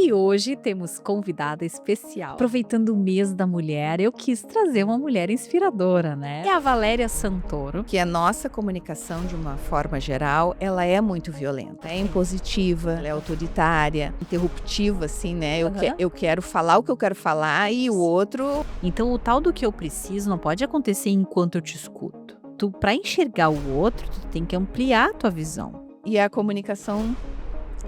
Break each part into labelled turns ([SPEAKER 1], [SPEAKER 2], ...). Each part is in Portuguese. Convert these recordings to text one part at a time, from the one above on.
[SPEAKER 1] E hoje temos convidada especial. Aproveitando o mês da mulher, eu quis trazer uma mulher inspiradora, né? É a Valéria Santoro.
[SPEAKER 2] Que a nossa comunicação, de uma forma geral, ela é muito violenta, é impositiva, ela é autoritária, interruptiva, assim, né?
[SPEAKER 1] Aham.
[SPEAKER 2] Eu quero falar o que eu quero falar e o outro.
[SPEAKER 1] Então, o tal do que eu preciso não pode acontecer enquanto eu te escuto. Tu, para enxergar o outro, tu tem que ampliar a tua visão.
[SPEAKER 2] E a comunicação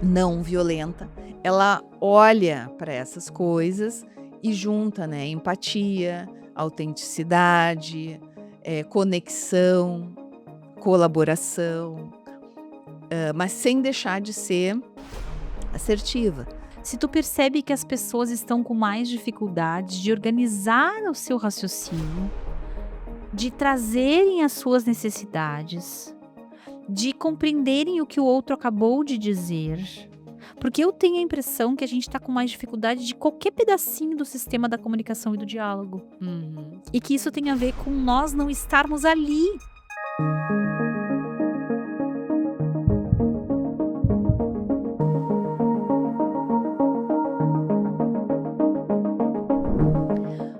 [SPEAKER 2] não violenta, ela olha para essas coisas e junta, né? Empatia, autenticidade, conexão, colaboração, mas sem deixar de ser assertiva.
[SPEAKER 1] Se tu percebe que as pessoas estão com mais dificuldades de organizar o seu raciocínio, de trazerem as suas necessidades, de compreenderem o que o outro acabou de dizer, porque eu tenho a impressão que a gente está com mais dificuldade de qualquer pedacinho do sistema da comunicação e do diálogo.
[SPEAKER 2] Uhum.
[SPEAKER 1] E que isso tem a ver com nós não estarmos ali.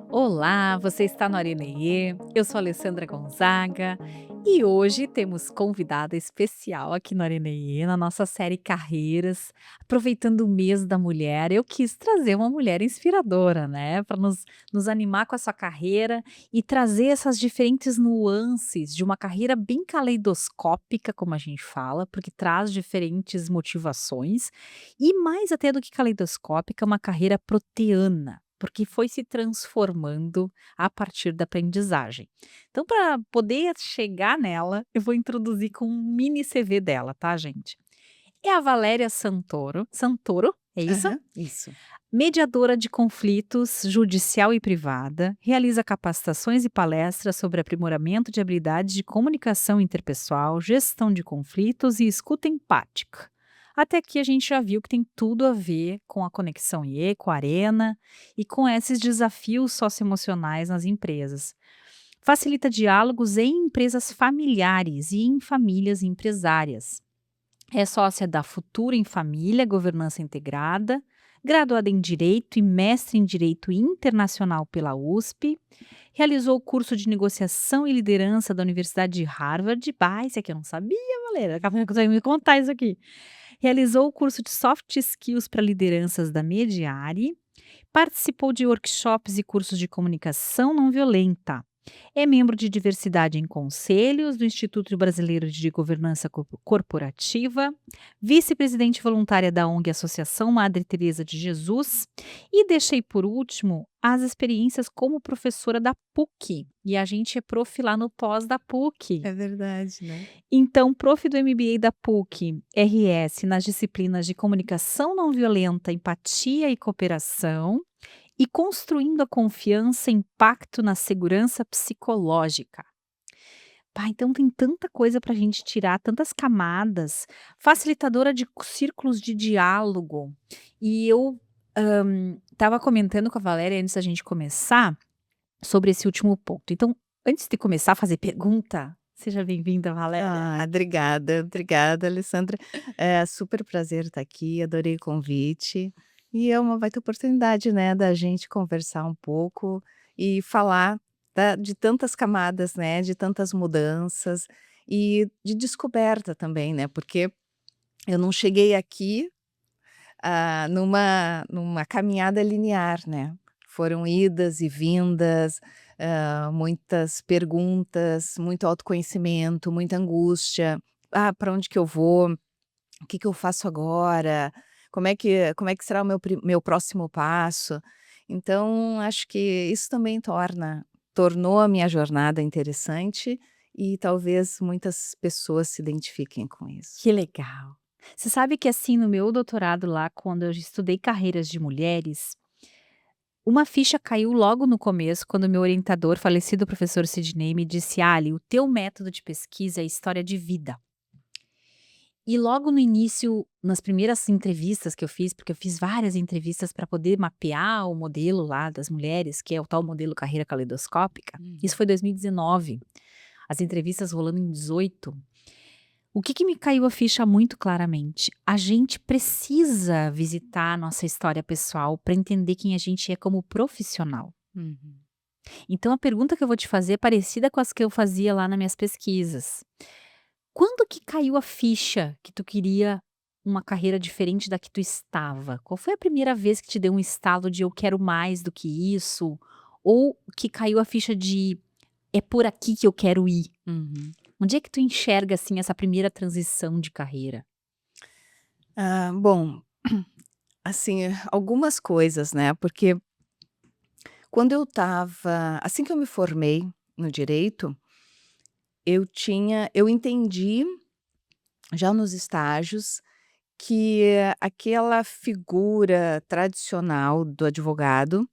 [SPEAKER 1] Olá, você está no Arenê, eu sou a Alessandra Gonzaga e hoje temos convidada especial aqui no Arenê, na nossa série Carreiras. Aproveitando o mês da mulher, eu quis trazer uma mulher inspiradora, né, para nos animar com a sua carreira e trazer essas diferentes nuances de uma carreira bem caleidoscópica, como a gente fala, porque traz diferentes motivações e mais até do que caleidoscópica, uma carreira proteana porque foi se transformando a partir da aprendizagem. Então, para poder chegar nela, eu vou introduzir com um mini CV dela, tá, gente? É a Valéria Santoro. Santoro, é isso?
[SPEAKER 2] Aham, isso.
[SPEAKER 1] Mediadora de conflitos judicial e privada, realiza capacitações e palestras sobre aprimoramento de habilidades de comunicação interpessoal, gestão de conflitos e escuta empática. Até aqui a gente já viu que tem tudo a ver com a conexão IE, com a Arena e com esses desafios socioemocionais nas empresas. Facilita diálogos em empresas familiares e em famílias empresárias. É sócia da Futura em Família, Governança Integrada, graduada em Direito e mestre em Direito Internacional pela USP, realizou o curso de Negociação e Liderança da Universidade de Harvard. Bah, isso aqui eu não sabia, Valéria, acabou de me contar isso aqui. Realizou o curso de Soft Skills para Lideranças da Mediare, participou de workshops e cursos de comunicação não violenta. É membro de diversidade em conselhos do Instituto Brasileiro de Governança Corporativa, vice-presidente voluntária da ONG Associação Madre Teresa de Jesus e deixei por último as experiências como professora da PUC. E a gente é prof lá no pós da PUC.
[SPEAKER 2] É verdade, né?
[SPEAKER 1] Então, prof do MBA da PUC, RS, nas disciplinas de comunicação não violenta, empatia e cooperação, e construindo a confiança e impacto na segurança psicológica. Pá, então tem tanta coisa para a gente tirar, tantas camadas. Facilitadora de círculos de diálogo. E eu estava comentando com a Valéria antes da gente começar sobre esse último ponto. Então, antes de começar a fazer pergunta, seja bem-vinda, Valéria.
[SPEAKER 2] Ah, obrigada, Alessandra. É super prazer estar aqui, adorei o convite. E é uma baita oportunidade, né, da gente conversar um pouco e falar de tantas camadas, né, de tantas mudanças e de descoberta também, né, porque eu não cheguei aqui numa caminhada linear, né. Foram idas e vindas, muitas perguntas, muito autoconhecimento, muita angústia. "Ah, para onde que eu vou? O que que eu faço agora? Como é que será o meu próximo passo?". Então, acho que isso também tornou a minha jornada interessante e talvez muitas pessoas se identifiquem com isso.
[SPEAKER 1] Que legal. Você sabe que assim, no meu doutorado lá, quando eu estudei carreiras de mulheres, uma ficha caiu logo no começo, quando meu orientador, falecido professor Sidney, me disse: Ali, o teu método de pesquisa é história de vida. E logo no início, nas primeiras entrevistas que eu fiz, porque eu fiz várias entrevistas para poder mapear o modelo lá das mulheres, que é o tal modelo carreira caleidoscópica, isso
[SPEAKER 2] Uhum.
[SPEAKER 1] foi 2019. As entrevistas rolando em 18. O que que me caiu a ficha muito claramente? A gente precisa visitar a nossa história pessoal para entender quem a gente é como profissional.
[SPEAKER 2] Uhum.
[SPEAKER 1] Então a pergunta que eu vou te fazer é parecida com as que eu fazia lá nas minhas pesquisas. Quando que caiu a ficha que tu queria uma carreira diferente da que tu estava? Qual foi a primeira vez que te deu um estalo de eu quero mais do que isso? Ou que caiu a ficha de é por aqui que eu quero ir?
[SPEAKER 2] Uhum.
[SPEAKER 1] Onde é que tu enxerga, assim, essa primeira transição de carreira?
[SPEAKER 2] Bom, assim, algumas coisas, né, porque quando assim que eu me formei no direito, eu entendi, já nos estágios, que aquela figura tradicional do advogado,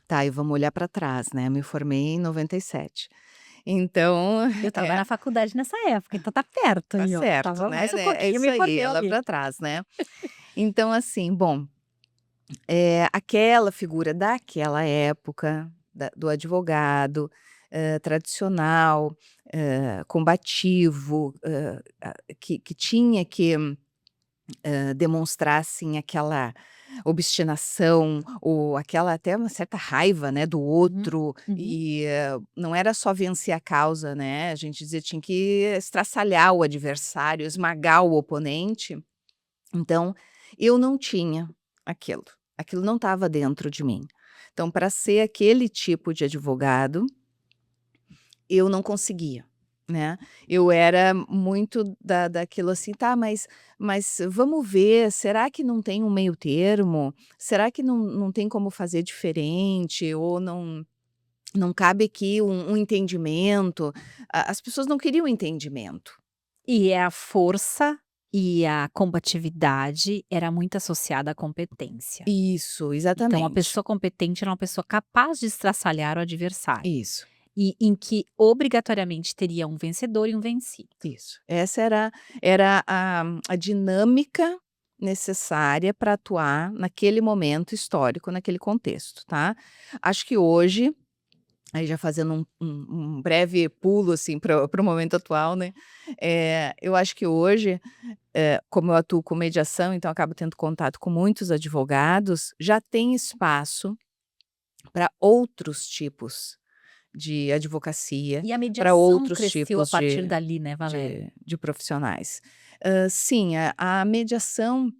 [SPEAKER 2] tá, e vamos olhar para trás, né, me formei em 97. Então,
[SPEAKER 1] Eu estava
[SPEAKER 2] é,
[SPEAKER 1] na faculdade nessa época, então tá perto
[SPEAKER 2] tá
[SPEAKER 1] aí, ó.
[SPEAKER 2] certo,
[SPEAKER 1] Estava mais um
[SPEAKER 2] é
[SPEAKER 1] pouquinho, eu
[SPEAKER 2] isso
[SPEAKER 1] me
[SPEAKER 2] aí,
[SPEAKER 1] formei
[SPEAKER 2] é lá
[SPEAKER 1] ali.
[SPEAKER 2] para trás, né. Então assim, bom, aquela figura daquela época, do advogado, tradicional, combativo, que tinha que demonstrar, assim, aquela obstinação ou aquela até uma certa raiva, né, do
[SPEAKER 1] Uhum,
[SPEAKER 2] outro
[SPEAKER 1] uhum.
[SPEAKER 2] e, não era só vencer a causa, né, a gente dizia tinha que estraçalhar o adversário, esmagar o oponente. Então, eu não tinha aquilo, aquilo não estava dentro de mim. Então, para ser aquele tipo de advogado, eu não conseguia, né. Eu era muito daquilo assim: "Tá, mas vamos ver, será que não tem um meio termo? Será que não tem como fazer diferente ou não cabe aqui um entendimento?" As pessoas não queriam entendimento.
[SPEAKER 1] E a força e a combatividade era muito associada à competência.
[SPEAKER 2] Isso,
[SPEAKER 1] Então a
[SPEAKER 2] exatamente.
[SPEAKER 1] pessoa competente era uma pessoa capaz de estraçalhar o adversário,
[SPEAKER 2] Isso.
[SPEAKER 1] e em que obrigatoriamente teria um vencedor e um vencido.
[SPEAKER 2] Isso. Essa era a dinâmica necessária para atuar naquele momento histórico, naquele contexto, tá. Acho que hoje, aí já fazendo um breve pulo, assim, para o momento atual, né, eu acho que hoje, como eu atuo com mediação, então acabo tendo contato com muitos advogados, já tem espaço para outros tipos de advocacia,
[SPEAKER 1] E a
[SPEAKER 2] para
[SPEAKER 1] mediação
[SPEAKER 2] outros
[SPEAKER 1] cresceu a
[SPEAKER 2] tipos
[SPEAKER 1] partir dali, né, Valéria?
[SPEAKER 2] de profissionais. Sim, a mediação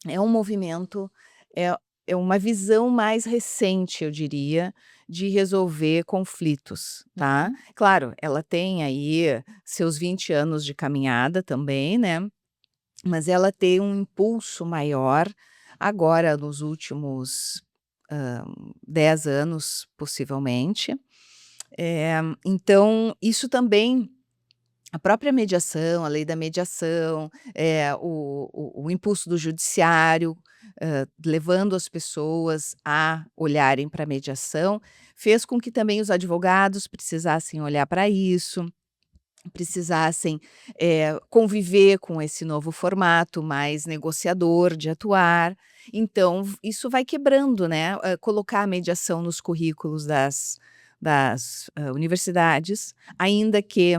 [SPEAKER 2] é um movimento, é é uma visão mais recente, eu diria, de resolver conflitos, tá.
[SPEAKER 1] Uhum.
[SPEAKER 2] Claro, ela tem aí seus 20 anos de caminhada também, né, mas ela tem um impulso maior agora nos últimos, hã, 10 anos, possivelmente. Então isso também a própria mediação, a lei da mediação, o impulso do judiciário, levando as pessoas a olharem para a mediação, fez com que também os advogados precisassem olhar para isso, precisassem, conviver com esse novo formato mais negociador de atuar. Então isso vai quebrando, né, colocar a mediação nos currículos das universidades, ainda que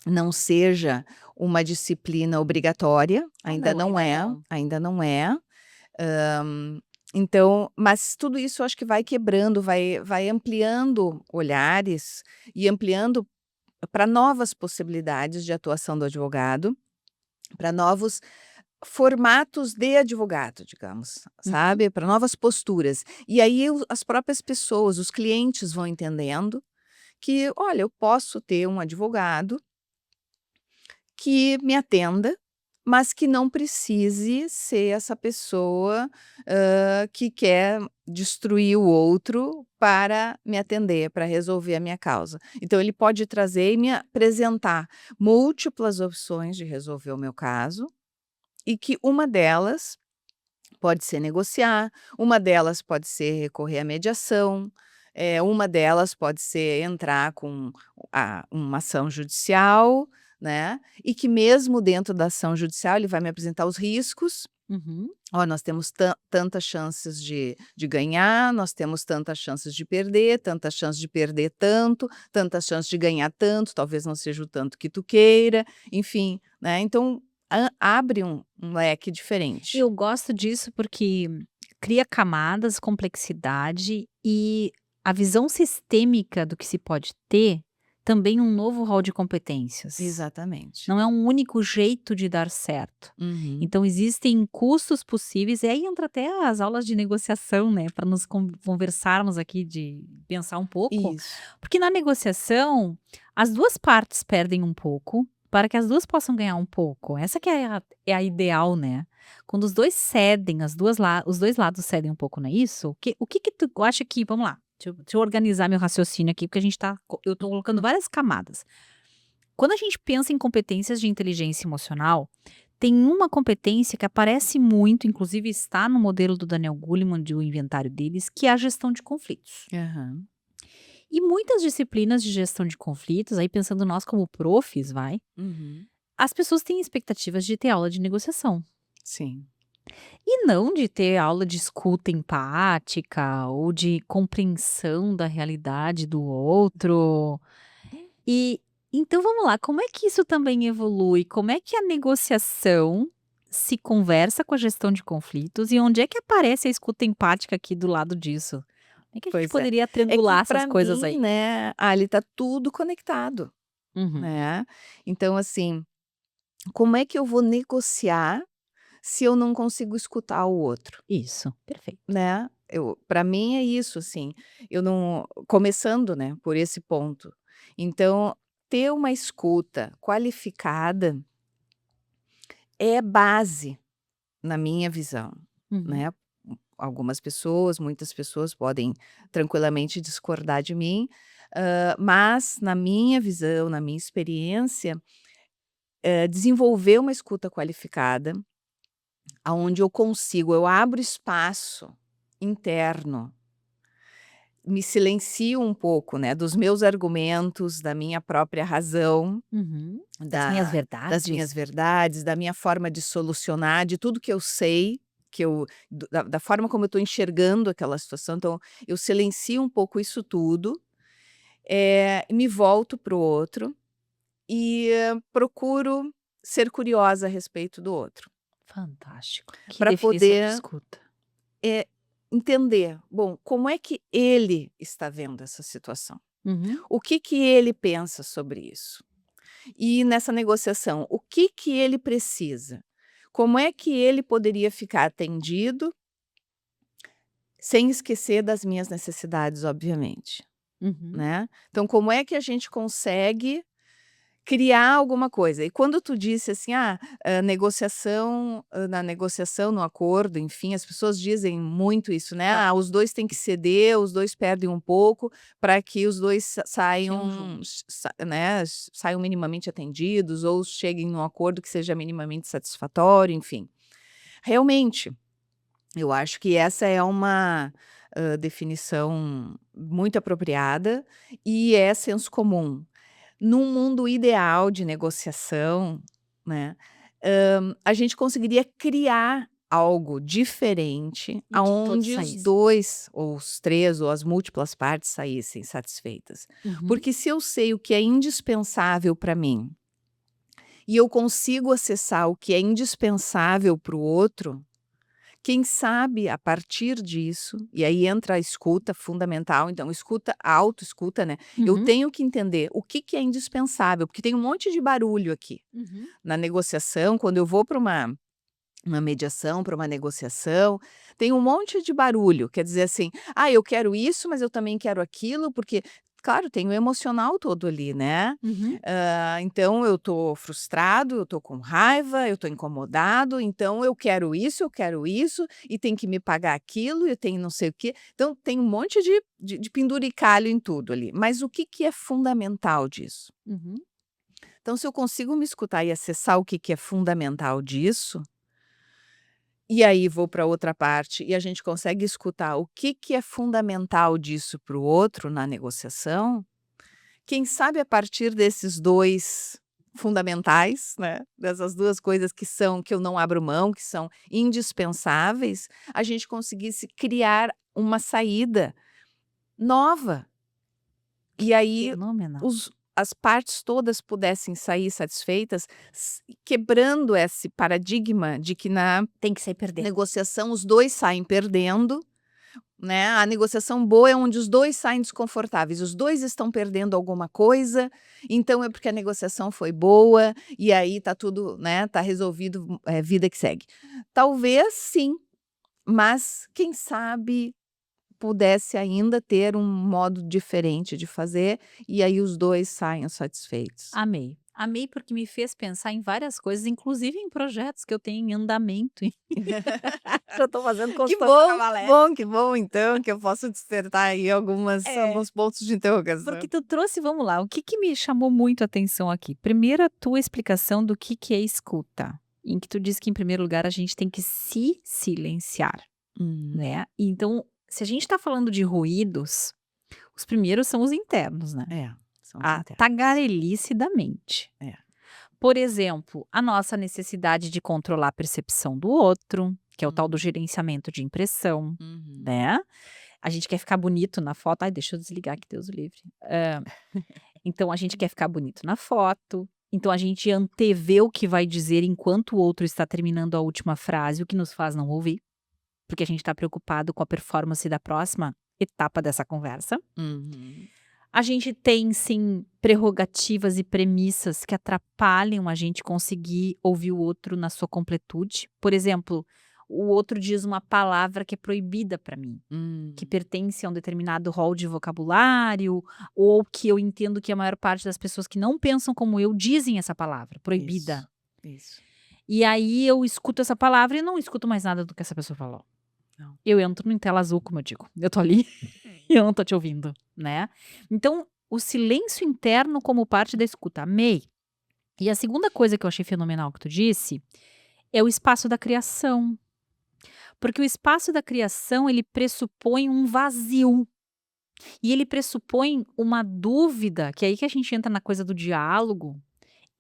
[SPEAKER 2] não seja uma disciplina obrigatória,
[SPEAKER 1] Ah, não, ainda não.
[SPEAKER 2] ainda não é. Então, mas tudo isso eu acho que vai quebrando, vai ampliando olhares e ampliando para novas possibilidades de atuação do advogado, para novos formatos de advogado, digamos,
[SPEAKER 1] Uhum.
[SPEAKER 2] sabe, para novas posturas. E aí as próprias pessoas, os clientes vão entendendo que: "Olha, eu posso ter um advogado que me atenda, mas que não precise ser essa pessoa, que quer destruir o outro para me atender, para resolver a minha causa. Então ele pode trazer e me apresentar múltiplas opções de resolver o meu caso, e que uma delas pode ser negociar, uma delas pode ser recorrer à mediação, uma delas pode ser entrar com uma ação judicial, né, e que mesmo dentro da ação judicial ele vai me apresentar os riscos,
[SPEAKER 1] Uhum.
[SPEAKER 2] Ó, nós temos tantas chances de ganhar, nós temos tantas chances de perder, tantas chances de perder tanto, tantas chances de ganhar tanto, talvez não seja o tanto que tu queira, enfim, né, então abre um leque diferente.
[SPEAKER 1] Eu gosto disso porque cria camadas, complexidade e a visão sistêmica do que se pode ter, também um novo rol de competências.
[SPEAKER 2] Exatamente.
[SPEAKER 1] Não é um único jeito de dar certo.
[SPEAKER 2] Uhum.
[SPEAKER 1] Então existem custos possíveis, e aí entra até as aulas de negociação, né, para nos conversarmos aqui, de pensar um pouco,
[SPEAKER 2] Isso.
[SPEAKER 1] porque na negociação as 2 partes perdem um pouco, para que as 2 possam ganhar um pouco. Essa que é a ideal, né. Quando os 2 cedem, os 2 lados cedem um pouco, não é isso? O que que tu acha que, vamos lá, deixa eu organizar meu raciocínio aqui, porque eu tô colocando várias camadas. Quando a gente pensa em competências de inteligência emocional, tem uma competência que aparece muito, inclusive está no modelo do Daniel Goleman, do inventário deles, que é a gestão de conflitos.
[SPEAKER 2] Aham.
[SPEAKER 1] E muitas disciplinas de gestão de conflitos, aí pensando nós como profs, vai,
[SPEAKER 2] Uhum.
[SPEAKER 1] as pessoas têm expectativas de ter aula de negociação.
[SPEAKER 2] Sim.
[SPEAKER 1] E não de ter aula de escuta empática ou de compreensão da realidade do outro. E então vamos lá, como é que isso também evolui? Como é que a negociação se conversa com a gestão de conflitos e onde é que aparece a escuta empática aqui do lado disso? Como é que a gente
[SPEAKER 2] Pois é.
[SPEAKER 1] poderia
[SPEAKER 2] É que
[SPEAKER 1] triangular essas
[SPEAKER 2] para
[SPEAKER 1] coisas
[SPEAKER 2] mim,
[SPEAKER 1] aí?
[SPEAKER 2] né, ali tá tudo conectado,
[SPEAKER 1] Uhum,
[SPEAKER 2] né. Então assim, como é que eu vou negociar se eu não consigo escutar o outro,
[SPEAKER 1] isso, perfeito.
[SPEAKER 2] né. Para mim é isso, assim, eu não começando, né, por esse ponto. Então, ter uma escuta qualificada é base, na minha visão,
[SPEAKER 1] Uhum,
[SPEAKER 2] né. Algumas pessoas, muitas pessoas podem tranquilamente discordar de mim, mas na minha visão, na minha experiência, desenvolver uma escuta qualificada, aonde eu abro espaço interno, me silencio um pouco, né, dos meus argumentos, da minha própria razão,
[SPEAKER 1] uhum. Das minhas
[SPEAKER 2] das minhas
[SPEAKER 1] verdades?
[SPEAKER 2] verdades, da minha forma de solucionar, de tudo que eu sei, da forma como eu estou enxergando aquela situação, então eu silencio um pouco isso tudo, me volto para o outro e procuro ser curiosa a respeito do outro,
[SPEAKER 1] Fantástico. Que
[SPEAKER 2] para
[SPEAKER 1] definição de
[SPEAKER 2] poder,
[SPEAKER 1] escuta.
[SPEAKER 2] eh, entender, bom, como é que ele está vendo essa situação?
[SPEAKER 1] Uhum.
[SPEAKER 2] O que que ele pensa sobre isso? E nessa negociação, o que que ele precisa? Como é que ele poderia ficar atendido, sem esquecer das minhas necessidades, obviamente,
[SPEAKER 1] Uhum.
[SPEAKER 2] né. Então como é que a gente consegue criar alguma coisa? E quando tu disse assim: "Ah, negociação, na negociação, no acordo", enfim, as pessoas dizem muito isso, né:
[SPEAKER 1] Tá.
[SPEAKER 2] "Ah, os 2 têm que ceder, os 2 perdem um pouco, para que os 2
[SPEAKER 1] Saiam
[SPEAKER 2] saiam,
[SPEAKER 1] juntos.
[SPEAKER 2] né, saiam minimamente atendidos ou cheguem num acordo que seja minimamente satisfatório", enfim. Realmente, eu acho que essa é uma, definição muito apropriada e é senso comum. Num mundo ideal de negociação, né, a gente conseguiria criar algo diferente,
[SPEAKER 1] E que todos
[SPEAKER 2] aonde os
[SPEAKER 1] saíssem.
[SPEAKER 2] 2 ou os 3 ou as múltiplas partes saíssem satisfeitas.
[SPEAKER 1] Uhum.
[SPEAKER 2] Porque se eu sei o que é indispensável para mim, e eu consigo acessar o que é indispensável para o outro, quem sabe a partir disso, e aí entra a escuta fundamental, então escuta, a autoescuta, né, eu
[SPEAKER 1] Uhum.
[SPEAKER 2] tenho que entender o que que é indispensável, porque tem um monte de barulho aqui.
[SPEAKER 1] Uhum.
[SPEAKER 2] Na negociação, quando eu vou para uma mediação, para uma negociação, tem um monte de barulho, quer dizer assim: "Ah, eu quero isso, mas eu também quero aquilo", porque, claro, tem o emocional todo ali, né.
[SPEAKER 1] Uhum.
[SPEAKER 2] Então eu tô frustrado, eu tô com raiva, eu tô incomodado, então eu quero isso, e tem que me pagar aquilo, e tem não sei o quê. Então tem um monte de penduricalho em tudo ali, mas o que que é fundamental disso?
[SPEAKER 1] Uhum.
[SPEAKER 2] Então se eu consigo me escutar e acessar o que que é fundamental disso, e aí vou para outra parte e a gente consegue escutar o que que é fundamental disso para o outro na negociação, quem sabe a partir desses 2 fundamentais, né, dessas 2 coisas que eu não abro mão, que são indispensáveis, a gente conseguisse criar uma saída nova. E aí
[SPEAKER 1] Fenomenal.
[SPEAKER 2] as partes todas pudessem sair satisfeitas, quebrando esse paradigma de que na
[SPEAKER 1] Tem que sair perdendo.
[SPEAKER 2] negociação os 2 saem perdendo, né, a negociação boa é onde os 2 saem desconfortáveis, os 2 estão perdendo alguma coisa, então é porque a negociação foi boa, e aí tá tudo, né, tá resolvido, vida que segue. Talvez sim, mas quem sabe pudesse ainda ter um modo diferente de fazer, e aí os 2 saiam satisfeitos.
[SPEAKER 1] Amei. Amei porque me fez pensar em várias coisas, inclusive em projetos que eu tenho em andamento. Eu tô fazendo
[SPEAKER 2] Que
[SPEAKER 1] consultoria com a
[SPEAKER 2] bom,
[SPEAKER 1] Valéria.
[SPEAKER 2] que bom então que eu posso despertar aí
[SPEAKER 1] É.
[SPEAKER 2] alguns pontos de interrogação.
[SPEAKER 1] Porque tu trouxe, vamos lá, o que que me chamou muito a atenção aqui? Primeiro, a tua explicação do que é escuta, em que tu diz que, em primeiro lugar, a gente tem que se silenciar,
[SPEAKER 2] Uhum.
[SPEAKER 1] né? Então, se a gente tá falando de ruídos, os primeiros são os internos, né?
[SPEAKER 2] É, são os
[SPEAKER 1] A
[SPEAKER 2] internos.
[SPEAKER 1] tagarelice da mente.
[SPEAKER 2] É.
[SPEAKER 1] Por exemplo, a nossa necessidade de controlar a percepção do outro, que é o tal do
[SPEAKER 2] Uhum.
[SPEAKER 1] gerenciamento de impressão,
[SPEAKER 2] Uhum.
[SPEAKER 1] né? A gente quer ficar bonito na foto. Ai, deixa eu desligar que Deus o livre. Então a gente quer ficar bonito na foto. Então a gente antevê o que vai dizer enquanto o outro está terminando a última frase, o que nos faz não ouvir, porque a gente está preocupado com a performance da próxima etapa dessa conversa.
[SPEAKER 2] Uhum.
[SPEAKER 1] A gente tem, sim, prerrogativas e premissas que atrapalham a gente conseguir ouvir o outro na sua completude. Por exemplo, o outro diz uma palavra que é proibida para mim, que pertence a um determinado rol de vocabulário, ou que eu entendo que a maior parte das pessoas que não pensam como eu dizem essa palavra, proibida.
[SPEAKER 2] Isso.
[SPEAKER 1] E aí eu escuto essa palavra e não escuto mais nada do que essa pessoa falou.
[SPEAKER 2] Não.
[SPEAKER 1] Eu entro em tela azul, como eu digo. Eu tô ali e eu não tô te ouvindo, né? Então, o silêncio interno como parte da escuta. Amei. E a segunda coisa que eu achei fenomenal que tu disse é o espaço da criação. Porque o espaço da criação, ele pressupõe um vazio. E ele pressupõe uma dúvida, que é aí que a gente entra na coisa do diálogo.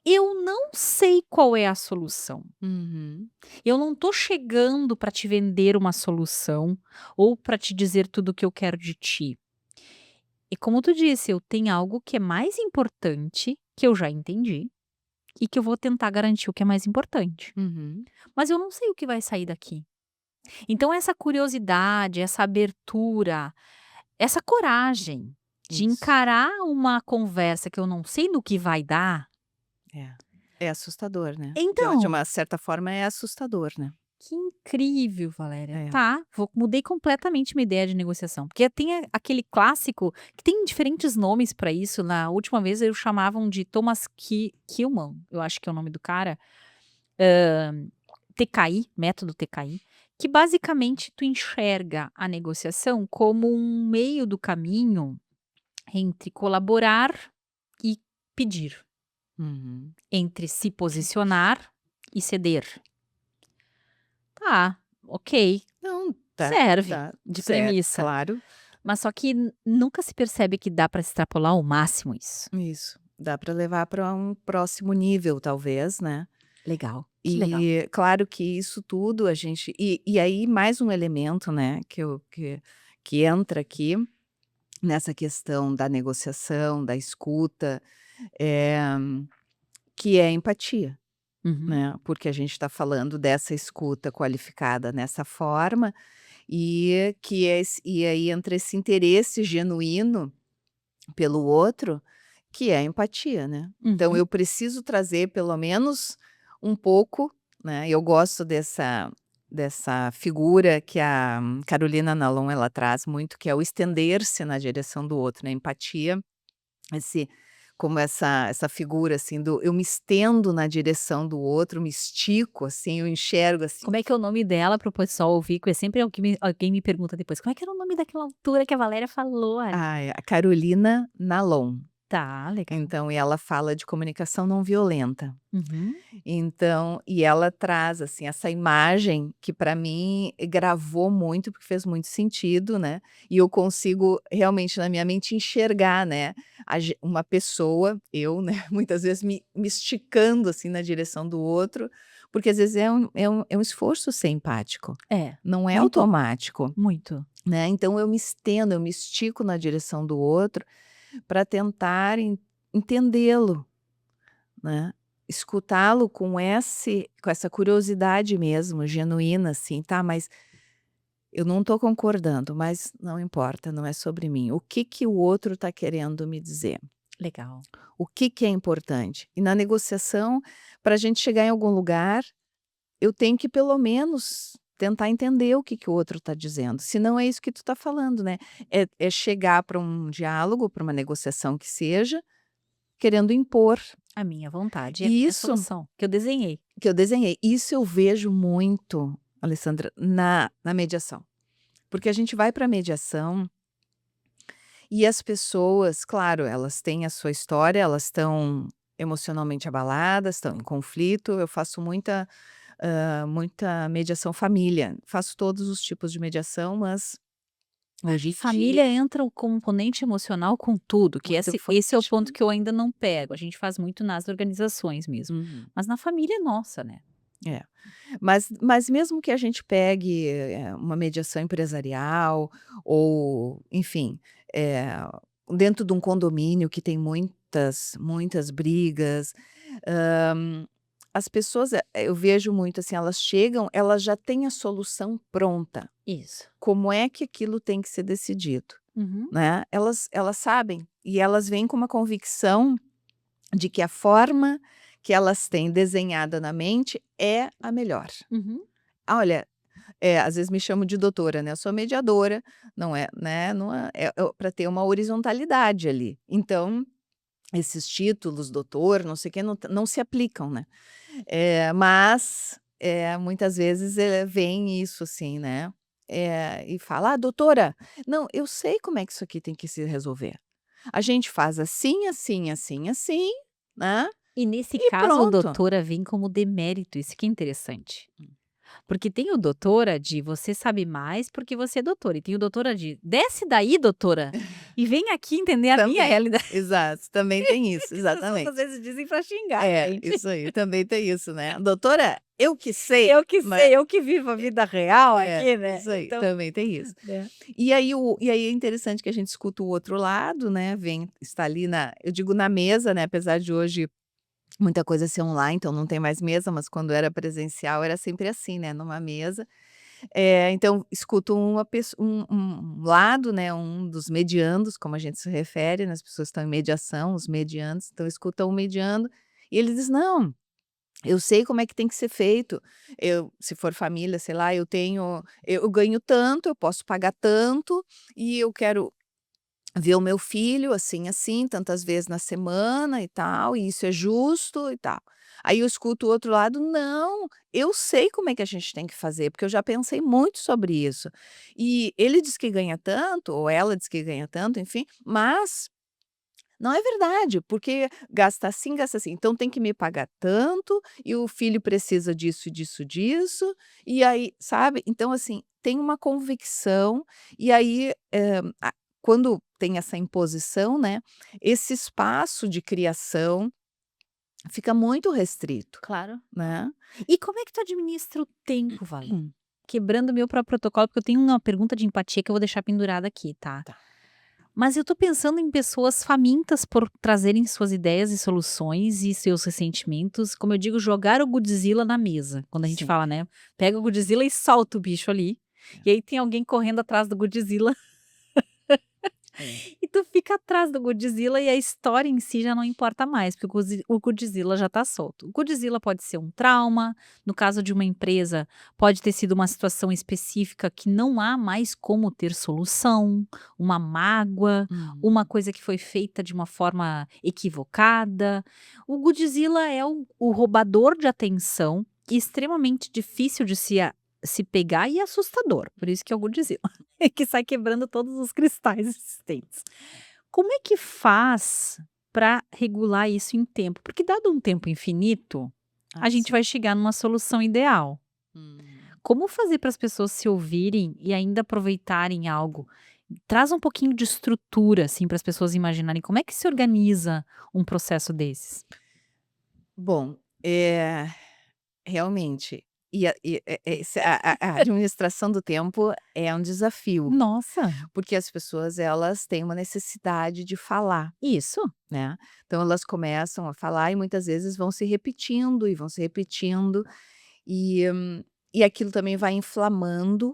[SPEAKER 1] Eu não sei qual é a solução.
[SPEAKER 2] Uhum.
[SPEAKER 1] Eu não tô chegando para te vender uma solução ou para te dizer tudo o que eu quero de ti. E como tu disse, eu tenho algo que é mais importante, que eu já entendi, e que eu vou tentar garantir o que é mais importante.
[SPEAKER 2] Uhum.
[SPEAKER 1] Mas eu não sei o que vai sair daqui. Então essa curiosidade, essa abertura, essa coragem de
[SPEAKER 2] Isso.
[SPEAKER 1] encarar uma conversa que eu não sei no que vai dar.
[SPEAKER 2] É. É assustador, né. De
[SPEAKER 1] Então,
[SPEAKER 2] uma certa forma é assustador, né.
[SPEAKER 1] que incrível, Valéria.
[SPEAKER 2] É.
[SPEAKER 1] Tá, mudei completamente minha ideia de negociação, porque tem aquele clássico que tem diferentes nomes para isso. Na última vez eles chamavam de Thomas Kilmann, eu acho que é o nome do cara, TKI, método TKI, que basicamente tu enxerga a negociação como um meio do caminho entre colaborar e pedir,
[SPEAKER 2] Uhum.
[SPEAKER 1] entre se posicionar e ceder. Tá, ok,
[SPEAKER 2] Não,
[SPEAKER 1] serve
[SPEAKER 2] tá
[SPEAKER 1] de
[SPEAKER 2] certo,
[SPEAKER 1] premissa.
[SPEAKER 2] claro.
[SPEAKER 1] Mas só que nunca se percebe que dá para extrapolar ao máximo isso.
[SPEAKER 2] Isso. Dá para levar para um próximo nível talvez, né.
[SPEAKER 1] Legal, que legal.
[SPEAKER 2] E claro que isso tudo a gente e aí mais um elemento, né, que entra aqui, nessa questão da negociação, da escuta, eh, que é a empatia,
[SPEAKER 1] Uhum.
[SPEAKER 2] né, porque a gente está falando dessa escuta qualificada nessa forma, e aí entra esse interesse genuíno pelo outro, que é a empatia, né. Então
[SPEAKER 1] Uhum.
[SPEAKER 2] eu preciso trazer pelo menos um pouco, né, eu gosto dessa figura que a Carolina Nalon ela traz muito, que é o estender-se na direção do outro, né, empatia, esse como essa figura, assim, do eu me estendo na direção do outro, me estico, assim, eu enxergo, assim.
[SPEAKER 1] Como é que é o nome dela para o pessoal ouvir? Que é sempre alguém me pergunta depois: "Como é que era o nome daquela autora que a Valéria falou, Ari?"
[SPEAKER 2] Ah, é a Carolina Nalon.
[SPEAKER 1] Tá, legal.
[SPEAKER 2] Então, e ela fala de comunicação não violenta.
[SPEAKER 1] Uhum.
[SPEAKER 2] Então, e ela traz, assim, essa imagem que para mim gravou muito, porque fez muito sentido, né, e eu consigo realmente na minha mente enxergar, né, uma pessoa, eu, né, muitas vezes me esticando, assim, na direção do outro, porque às vezes é um esforço ser empático,
[SPEAKER 1] É,
[SPEAKER 2] não é
[SPEAKER 1] muito,
[SPEAKER 2] automático,
[SPEAKER 1] muito.
[SPEAKER 2] né, então eu me estendo, eu me estico na direção do outro para tentar entendê-lo, né, escutá-lo com essa curiosidade mesmo, genuína, assim, tá, mas eu não estou concordando, mas não importa, não é sobre mim. O que que o outro está querendo me dizer?
[SPEAKER 1] Legal.
[SPEAKER 2] O que que é importante? E na negociação, para a gente chegar em algum lugar, eu tenho que pelo menos tentar entender o que que o outro está dizendo, se não é isso que tu está falando, né, é chegar para um diálogo, para uma negociação que seja, querendo impor.
[SPEAKER 1] A minha vontade e a
[SPEAKER 2] E
[SPEAKER 1] minha
[SPEAKER 2] isso
[SPEAKER 1] solução, que eu desenhei.
[SPEAKER 2] que eu desenhei. Isso eu vejo muito, Alessandra, na mediação. Porque a gente vai para a mediação e as pessoas, claro, elas têm a sua história, elas estão emocionalmente abaladas, estão em conflito. Eu faço muita mediação família. Faço todos os tipos de mediação, mas a gente
[SPEAKER 1] Família entra o componente emocional com tudo, que
[SPEAKER 2] muito
[SPEAKER 1] esse é o
[SPEAKER 2] forte.
[SPEAKER 1] ponto que eu ainda não pego, a gente faz muito nas organizações mesmo,
[SPEAKER 2] Uhum.
[SPEAKER 1] mas na família é nossa, né.
[SPEAKER 2] É. Mas mesmo que a gente pegue, uma mediação empresarial ou, enfim, eh, dentro de um condomínio que tem muitas brigas, as pessoas, eu vejo muito assim, elas chegam, elas já têm a solução pronta.
[SPEAKER 1] Isso.
[SPEAKER 2] Como é que aquilo tem que ser decidido,
[SPEAKER 1] Uhum,
[SPEAKER 2] né. Elas sabem e elas vêm com uma convicção de que a forma que elas têm desenhada na mente é a melhor.
[SPEAKER 1] uhum.
[SPEAKER 2] Olha, às vezes me chamo de doutora, né, eu sou mediadora, não é, né, não é pra ter uma horizontalidade ali. Então, esses títulos, doutor, não sei o quê, não se aplicam, né. Mas, muitas vezes, vem isso assim, né, e fala: "Ah, doutora, não, eu sei como é que isso aqui tem que se resolver. A gente faz assim, assim, assim, assim, né,
[SPEAKER 1] E nesse
[SPEAKER 2] e
[SPEAKER 1] caso,
[SPEAKER 2] pronto".
[SPEAKER 1] doutora vem como demérito, isso que é interessante. Porque tem o doutora de você sabe mais porque você é doutora, e tem o doutora de desce daí doutora, e vem aqui entender a minha
[SPEAKER 2] Também,
[SPEAKER 1] realidade.
[SPEAKER 2] exato, também tem isso,
[SPEAKER 1] Que as pessoas às
[SPEAKER 2] exatamente.
[SPEAKER 1] vezes dizem pra xingar a
[SPEAKER 2] É,
[SPEAKER 1] gente.
[SPEAKER 2] isso aí, também tem isso, né. "Doutora, eu que sei",
[SPEAKER 1] Eu que
[SPEAKER 2] né.
[SPEAKER 1] sei, eu que vivo a vida real
[SPEAKER 2] É,
[SPEAKER 1] aqui, né,
[SPEAKER 2] isso aí,
[SPEAKER 1] então,
[SPEAKER 2] também tem isso.
[SPEAKER 1] né.
[SPEAKER 2] E aí é interessante que a gente escuta o outro lado, né, está ali eu digo na mesa, né, apesar de hoje muita coisa ser online, então não tem mais mesa, mas quando era presencial era sempre assim, né, numa mesa. Então escuto um lado, né, um dos mediandos, como a gente se refere, né, as pessoas que estão em mediação, os mediandos, então escuta um mediando, e ele diz: "Não, eu sei como é que tem que ser feito. Se for família, sei lá, eu ganho tanto, eu posso pagar tanto, e eu quero ver o meu filho assim, assim, tantas vezes na semana e tal, e isso é justo e tal". Aí eu escuto o outro lado: "Não, eu sei como é que a gente tem que fazer, porque eu já pensei muito sobre isso. E ele diz que ganha tanto, ou ela diz que ganha tanto, enfim, mas não é verdade, porque gasta assim, então tem que me pagar tanto, e o filho precisa disso, disso, disso, e aí", sabe? Então, assim, tem uma convicção, e aí, quando tem essa imposição, né, esse espaço de criação fica muito restrito,
[SPEAKER 1] Claro.
[SPEAKER 2] né.
[SPEAKER 1] E como é que tu administra o tempo, Vale? Quebrando o meu próprio protocolo, porque eu tenho uma pergunta de empatia que eu vou deixar pendurada aqui, tá?
[SPEAKER 2] Tá.
[SPEAKER 1] Mas eu tô pensando em pessoas famintas por trazerem suas ideias e soluções e seus ressentimentos, como eu digo, jogar o Godzilla na mesa. Quando a gente
[SPEAKER 2] Sim.
[SPEAKER 1] fala, né? Pega o Godzilla e solta o bicho ali.
[SPEAKER 2] É.
[SPEAKER 1] E aí tem alguém correndo atrás do Godzilla.
[SPEAKER 2] É.
[SPEAKER 1] E tu fica atrás do Godzilla e a história em si já não importa mais, porque o Godzilla já tá solto. O Godzilla pode ser um trauma, no caso de uma empresa, pode ter sido uma situação específica que não há mais como ter solução, uma mágoa,
[SPEAKER 2] Uhum.
[SPEAKER 1] uma coisa que foi feita de uma forma equivocada. O Godzilla é o roubador de atenção e extremamente difícil de se pegar e assustador, por isso que é o Godzilla. Que sai quebrando todos os cristais existentes. Como é que faz para regular isso em tempo? Porque dado um tempo infinito,
[SPEAKER 2] Ah,
[SPEAKER 1] a gente
[SPEAKER 2] sim.
[SPEAKER 1] vai chegar numa solução ideal.
[SPEAKER 2] Hum.
[SPEAKER 1] Como fazer para as pessoas se ouvirem e ainda aproveitarem algo? Traz um pouquinho de estrutura, assim, para as pessoas imaginarem como é que se organiza um processo desses.
[SPEAKER 2] Bom, realmente, a administração do tempo é um desafio,
[SPEAKER 1] Nossa,
[SPEAKER 2] porque as pessoas elas têm uma necessidade de falar,
[SPEAKER 1] isso.
[SPEAKER 2] né. Então elas começam a falar e muitas vezes vão se repetindo e vão se repetindo, e e aquilo também vai inflamando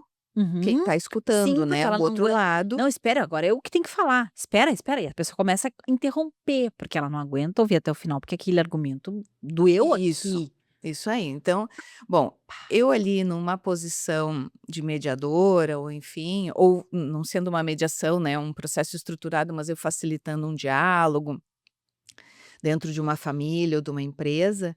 [SPEAKER 2] quem
[SPEAKER 1] Uhum.
[SPEAKER 2] está
[SPEAKER 1] Sim,
[SPEAKER 2] escutando,
[SPEAKER 1] porque
[SPEAKER 2] né,
[SPEAKER 1] ela
[SPEAKER 2] o
[SPEAKER 1] não
[SPEAKER 2] outro
[SPEAKER 1] aguenta.
[SPEAKER 2] lado.
[SPEAKER 1] "Não, espera, agora eu que tenho que falar. Espera, espera", e a pessoa começa a interromper, porque ela não aguenta ouvir até o final, porque aquele argumento doeu
[SPEAKER 2] Isso,
[SPEAKER 1] aqui.
[SPEAKER 2] isso aí. Então, bom, eu ali numa posição de mediadora ou enfim, ou não sendo uma mediação, né, um processo estruturado, mas eu facilitando um diálogo dentro de uma família ou de uma empresa,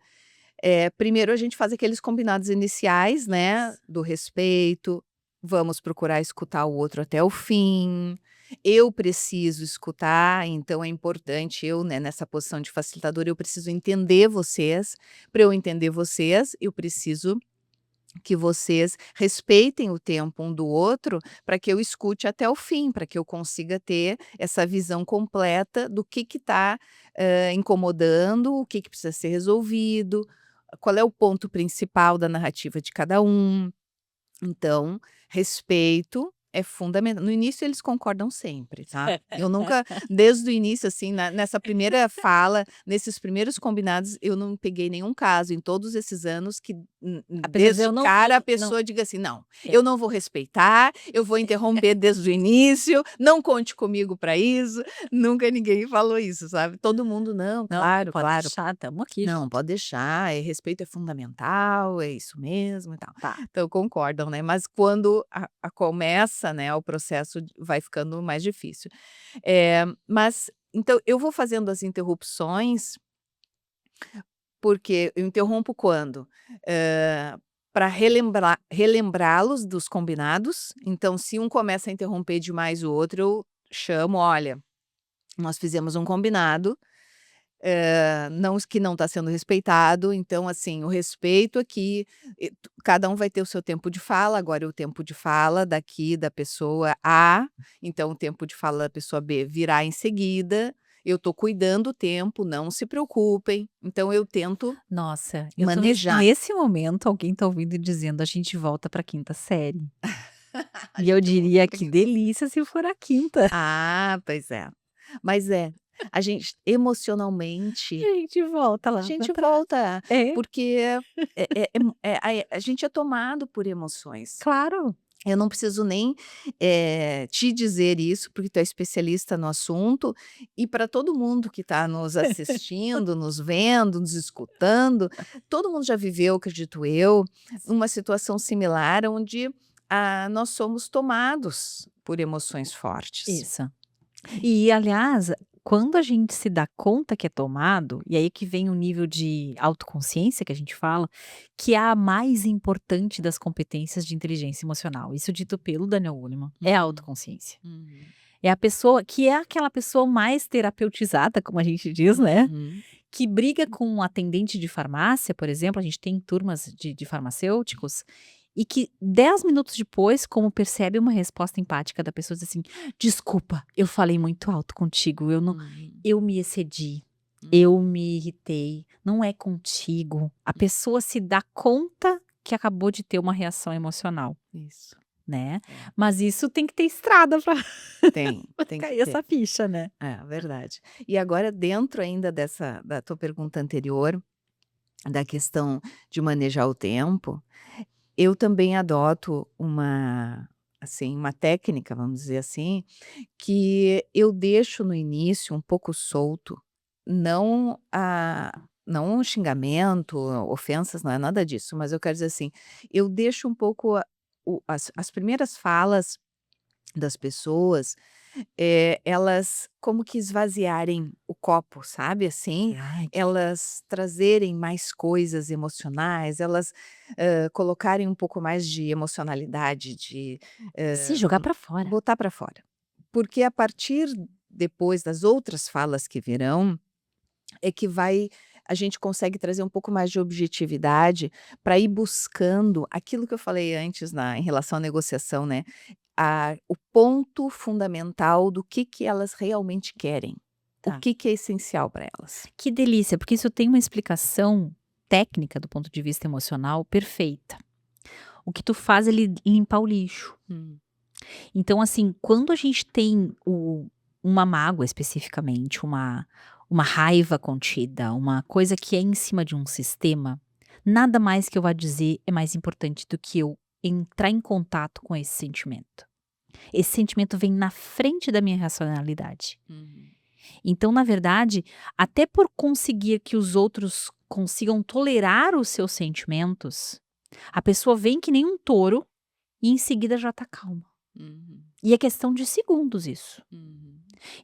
[SPEAKER 2] primeiro a gente faz aqueles combinados iniciais, né, do respeito, vamos procurar escutar o outro até o fim, eu preciso escutar, então é importante eu, né, nessa posição de facilitadora, eu preciso entender vocês, para eu entender vocês, eu preciso que vocês respeitem o tempo um do outro, para que eu escute até o fim, para que eu consiga ter essa visão completa do que está incomodando, o que precisa ser resolvido, qual é o ponto principal da narrativa de cada um. Então, respeito é fundamental. No início eles concordam sempre, tá. Eu nunca desde o início, assim, nessa primeira fala, nesses primeiros combinados, eu não peguei nenhum caso em todos esses anos que
[SPEAKER 1] A pessoa diz:
[SPEAKER 2] desde
[SPEAKER 1] "Eu
[SPEAKER 2] o
[SPEAKER 1] não
[SPEAKER 2] cara a
[SPEAKER 1] não".
[SPEAKER 2] pessoa diga assim: "Não,
[SPEAKER 1] É.
[SPEAKER 2] eu não vou respeitar, eu vou interromper desde o início, não conte comigo para isso", nunca ninguém falou isso, sabe. Todo mundo: "Não,
[SPEAKER 1] Não,
[SPEAKER 2] claro,
[SPEAKER 1] pode
[SPEAKER 2] claro".
[SPEAKER 1] deixar, estamos aqui,
[SPEAKER 2] Não,
[SPEAKER 1] gente.
[SPEAKER 2] pode deixar, respeito é fundamental, é isso mesmo e tal.
[SPEAKER 1] Tá.
[SPEAKER 2] Então concordam, né, mas quando a começa, né, o processo vai ficando mais difícil. Mas então eu vou fazendo as interrupções, porque eu interrompo quando? Para relembrá-los dos combinados, então se um começa a interromper demais o outro, eu chamo: "Olha, nós fizemos um combinado, não que não está sendo respeitado, então assim, o respeito aqui, cada um vai ter o seu tempo de fala, agora é o tempo de fala daqui da pessoa A, então o tempo de fala da pessoa B virá em seguida, eu estou cuidando o tempo, não se preocupem, então eu tento
[SPEAKER 1] Nossa, eu tô ves
[SPEAKER 2] manejar.
[SPEAKER 1] nesse momento alguém tá ouvindo e dizendo: "A gente volta pra quinta série".
[SPEAKER 2] A
[SPEAKER 1] E eu
[SPEAKER 2] gente volta
[SPEAKER 1] diria:
[SPEAKER 2] pra
[SPEAKER 1] "Que
[SPEAKER 2] quinta série.
[SPEAKER 1] delícia se for a quinta".
[SPEAKER 2] Ah, pois é. Mas a gente emocionalmente,
[SPEAKER 1] A gente volta
[SPEAKER 2] a
[SPEAKER 1] lá pra
[SPEAKER 2] gente
[SPEAKER 1] trás.
[SPEAKER 2] volta,
[SPEAKER 1] É,
[SPEAKER 2] porque a gente é tomado por emoções.
[SPEAKER 1] claro.
[SPEAKER 2] Eu não preciso nem, te dizer isso, porque tu é especialista no assunto, e para todo mundo que está nos assistindo, nos vendo, nos escutando, todo mundo já viveu, acredito eu, uma situação similar onde, nós somos tomados por emoções fortes.
[SPEAKER 1] Isso. E aliás, quando a gente se dá conta que é tomado, e aí que vem o nível de autoconsciência que a gente fala, que é a mais importante das competências de inteligência emocional. Isso dito pelo Daniel Goleman, é a
[SPEAKER 2] Uhum,
[SPEAKER 1] autoconsciência.
[SPEAKER 2] uhum,
[SPEAKER 1] É a pessoa que é aquela pessoa mais terapeutizada, como a gente diz, né,
[SPEAKER 2] uhum.
[SPEAKER 1] que briga com um atendente de farmácia, por exemplo, a gente tem turmas de farmacêuticos, e que 10 minutos depois, como percebe uma resposta empática da pessoa, diz assim: "Desculpa, eu falei muito alto contigo, eu não
[SPEAKER 2] Uhum,
[SPEAKER 1] eu me excedi,
[SPEAKER 2] uhum.
[SPEAKER 1] eu me irritei, não é contigo". A pessoa se dá conta que acabou de ter uma reação emocional,
[SPEAKER 2] Isso,
[SPEAKER 1] né.
[SPEAKER 2] é.
[SPEAKER 1] Mas isso tem que ter estrada para
[SPEAKER 2] Tem que
[SPEAKER 1] cair
[SPEAKER 2] ter.
[SPEAKER 1] essa ficha, né.
[SPEAKER 2] É, verdade. E agora dentro ainda dessa da tua pergunta anterior, da questão de manejar o tempo, eu também adoto uma, assim, uma técnica, vamos dizer assim, que eu deixo no início um pouco solto, não um xingamento, ofensas, não é nada disso, mas eu quero dizer assim, eu deixo um pouco as primeiras falas das pessoas, elas como que esvaziarem o copo, sabe, assim,
[SPEAKER 1] Ai,
[SPEAKER 2] elas trazerem mais coisas emocionais, elas, colocarem um pouco mais de emocionalidade, de,
[SPEAKER 1] se
[SPEAKER 2] hã,
[SPEAKER 1] jogar pra fora.
[SPEAKER 2] botar para fora. Porque a partir depois das outras falas que virão, é que a gente consegue trazer um pouco mais de objetividade para ir buscando aquilo que eu falei antes em relação à negociação, né, o ponto fundamental do que elas realmente querem, o
[SPEAKER 1] Tá.
[SPEAKER 2] que é essencial para elas.
[SPEAKER 1] Que delícia, porque isso tem uma explicação técnica do ponto de vista emocional perfeita. O que tu faz é limpar o lixo. Então, assim, quando a gente tem uma mágoa especificamente, uma raiva contida, uma coisa que é em cima de um sistema, nada mais que eu vá dizer é mais importante do que eu entrar em contato com esse sentimento. Esse sentimento vem na frente da minha racionalidade. Então, na verdade, até por conseguir que os outros consigam tolerar os seus sentimentos, a pessoa vem que nem um touro e em seguida já tá calma. E é questão de segundos isso.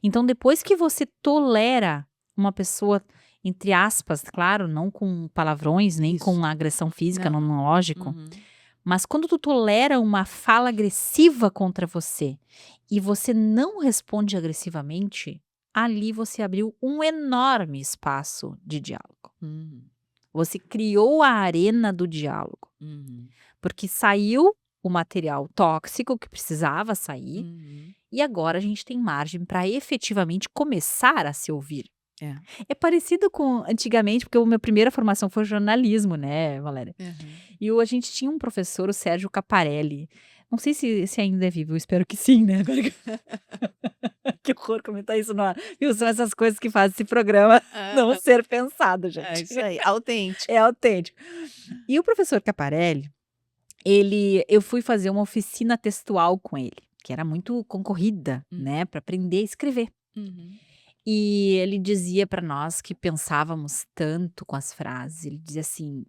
[SPEAKER 1] Então, depois que você tolera uma pessoa, entre aspas, claro, não com palavrões, nem
[SPEAKER 2] Isso.
[SPEAKER 1] com agressão física,
[SPEAKER 2] Não.
[SPEAKER 1] não lógico, mas quando tu tolera uma fala agressiva contra você e você não responde agressivamente, ali você abriu um enorme espaço de diálogo. Você criou a arena do diálogo, porque saiu o material tóxico que precisava sair e agora a gente tem margem para efetivamente começar a se ouvir.
[SPEAKER 2] É.
[SPEAKER 1] É parecido com antigamente, porque a minha primeira formação foi jornalismo, né, Valéria? E a gente tinha um professor, o Sérgio Caparelli. Não sei se ainda é vivo, eu espero que sim, né? Agora que horror comentar isso no ar. Viu? São essas coisas que fazem esse programa não ser pensado,
[SPEAKER 2] É
[SPEAKER 1] gente.
[SPEAKER 2] isso aí, autêntico.
[SPEAKER 1] É autêntico. E o professor Caparelli, eu fui fazer uma oficina textual com ele, que era muito concorrida, né, para aprender a escrever. E ele dizia para nós que pensávamos tanto com as frases, ele dizia assim: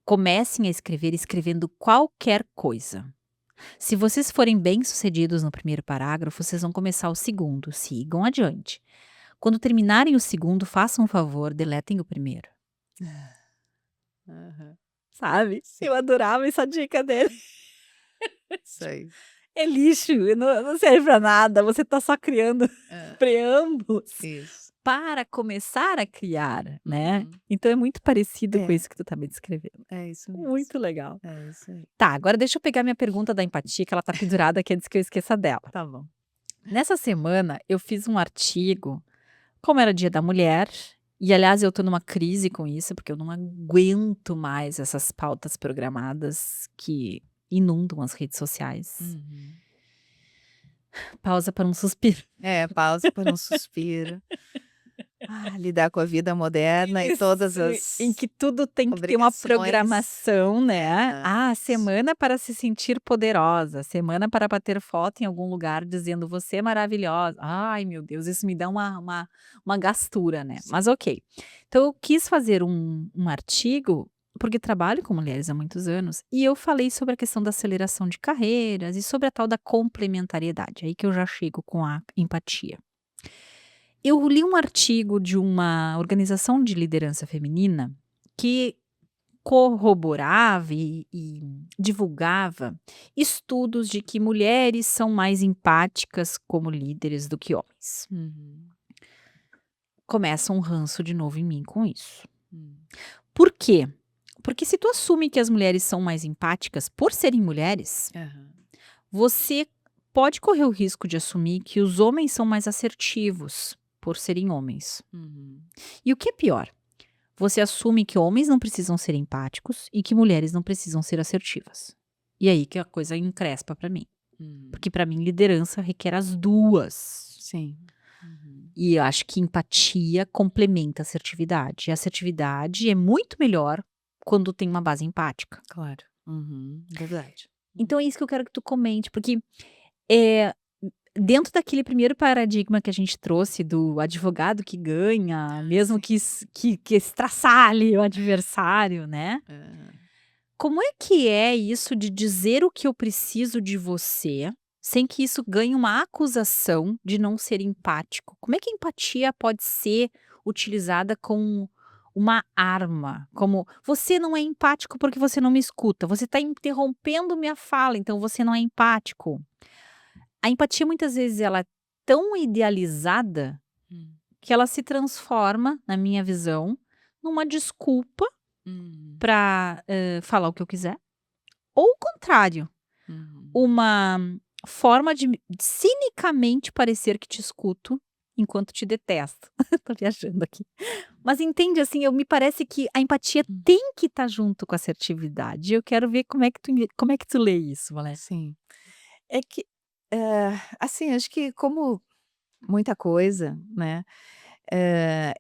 [SPEAKER 1] comecem a escrever escrevendo qualquer coisa. Se vocês forem bem-sucedidos no primeiro parágrafo, vocês vão começar o segundo, sigam adiante. Quando terminarem o segundo, façam um favor, deletem o primeiro. Sabe?
[SPEAKER 2] Sim.
[SPEAKER 1] Eu adorava essa dica dele.
[SPEAKER 2] Isso aí.
[SPEAKER 1] É lixo, não serve pra nada, você tá só criando preâmbulos
[SPEAKER 2] Isso.
[SPEAKER 1] para começar a criar, né? Então é muito parecido com
[SPEAKER 2] É.
[SPEAKER 1] isso que tu tá me descrevendo.
[SPEAKER 2] É isso mesmo.
[SPEAKER 1] Muito legal.
[SPEAKER 2] É isso aí.
[SPEAKER 1] Tá, agora deixa eu pegar minha pergunta da empatia, que ela tá pendurada aqui antes que eu esqueça dela.
[SPEAKER 2] Tá bom.
[SPEAKER 1] Nessa semana, eu fiz um artigo, como era Dia da Mulher, e aliás eu tô numa crise com isso, porque eu não aguento mais essas pautas programadas que inundam as redes sociais. Pausa para um suspiro.
[SPEAKER 2] Pausa para um suspiro. Lidar com a vida moderna e todas
[SPEAKER 1] Em
[SPEAKER 2] as
[SPEAKER 1] que tudo tem que ter uma
[SPEAKER 2] obrigações.
[SPEAKER 1] programação, né?
[SPEAKER 2] Isso.
[SPEAKER 1] Semana para se sentir poderosa, semana para bater foto em algum lugar dizendo você é maravilhosa. Ai, meu Deus, isso me dá uma gastura, né?
[SPEAKER 2] Sim.
[SPEAKER 1] Mas ok. Então eu quis fazer um artigo, porque trabalho com mulheres há muitos anos, e eu falei sobre a questão da aceleração de carreiras e sobre a tal da complementariedade. Aí que eu já chego com a empatia. Eu li um artigo de uma organização de liderança feminina que corroborava e divulgava estudos de que mulheres são mais empáticas como líderes do que homens. Começa um ranço de novo em mim com isso. Por quê? Porque se tu assume que as mulheres são mais empáticas por serem mulheres, você pode correr o risco de assumir que os homens são mais assertivos por serem homens. E o que é pior? Você assume que homens não precisam ser empáticos e que mulheres não precisam ser assertivas. E aí que a coisa encrespa pra mim. Porque pra mim liderança requer as duas.
[SPEAKER 2] Sim.
[SPEAKER 1] E eu acho que empatia complementa a assertividade. E a assertividade é muito melhor quando tem uma base empática.
[SPEAKER 2] Claro. Verdade.
[SPEAKER 1] Então é isso que eu quero que tu comente, porque dentro daquele primeiro paradigma que a gente trouxe do advogado que ganha, mesmo que estraçalhe o adversário, né? Como é isso de dizer o que eu preciso de você, sem que isso ganhe uma acusação de não ser empático? Como é que a empatia pode ser utilizada como uma arma? Como você não é empático porque você não me escuta, você está interrompendo minha fala, então você não é empático. A empatia muitas vezes ela é tão idealizada que ela se transforma, na minha visão, numa desculpa
[SPEAKER 2] Hum,
[SPEAKER 1] para falar o que eu quiser, ou o contrário,
[SPEAKER 2] uhum.
[SPEAKER 1] uma forma de cinicamente parecer que te escuto, enquanto te detesto. Tô viajando aqui. Mas entende, assim, me parece que a empatia
[SPEAKER 2] Hum,
[SPEAKER 1] tem que estar junto com a assertividade. Eu quero ver como é que tu lê isso, Valéria.
[SPEAKER 2] sim. É que, assim, acho que como muita coisa, né,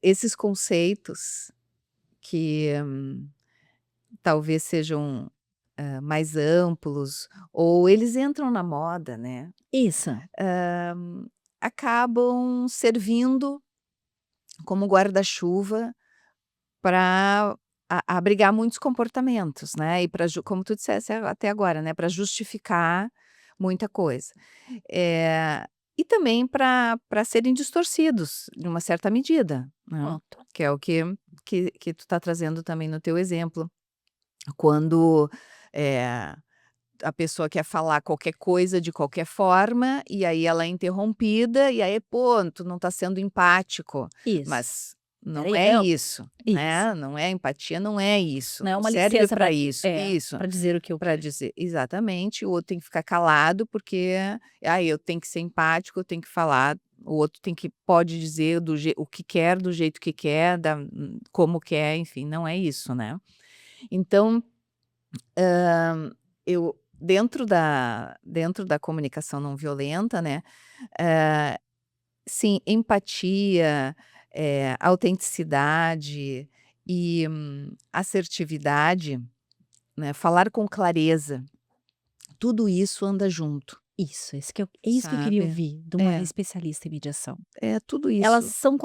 [SPEAKER 2] esses conceitos que talvez sejam, mais amplos, ou eles entram na moda, né,
[SPEAKER 1] Isso.
[SPEAKER 2] hã, acabam servindo como guarda-chuva para abrigar muitos comportamentos, né, e para como tu disseste até agora, né, para justificar muita coisa. Eh, e também para serem distorcidos, de uma certa medida, né,
[SPEAKER 1] Pronto.
[SPEAKER 2] que é o que tu está trazendo também no teu exemplo, quando, eh, a pessoa quer falar qualquer coisa de qualquer forma, e aí ela é interrompida, e aí: "Pô, tu não está sendo empático",
[SPEAKER 1] Isso.
[SPEAKER 2] mas não
[SPEAKER 1] Espera aí,
[SPEAKER 2] é isso,
[SPEAKER 1] isso.
[SPEAKER 2] né, não é empatia, não é isso,
[SPEAKER 1] Não é
[SPEAKER 2] não
[SPEAKER 1] uma
[SPEAKER 2] serve
[SPEAKER 1] licença
[SPEAKER 2] para
[SPEAKER 1] para
[SPEAKER 2] isso. Isso.
[SPEAKER 1] para dizer o que eu
[SPEAKER 2] Para
[SPEAKER 1] quero.
[SPEAKER 2] dizer exatamente, o outro tem que ficar calado, porque, eu tenho que ser empático, eu tenho que falar, o outro tem que pode dizer o que quer, do jeito que quer, como quer, enfim, não é isso, né. Então, eu dentro da comunicação não violenta, né, eh, sim, empatia, autenticidade e, assertividade, né, falar com clareza, tudo isso anda junto,
[SPEAKER 1] É isso que eu queria
[SPEAKER 2] sabe.
[SPEAKER 1] ouvir de uma
[SPEAKER 2] É,
[SPEAKER 1] especialista em mediação.
[SPEAKER 2] tudo
[SPEAKER 1] Elas
[SPEAKER 2] isso
[SPEAKER 1] são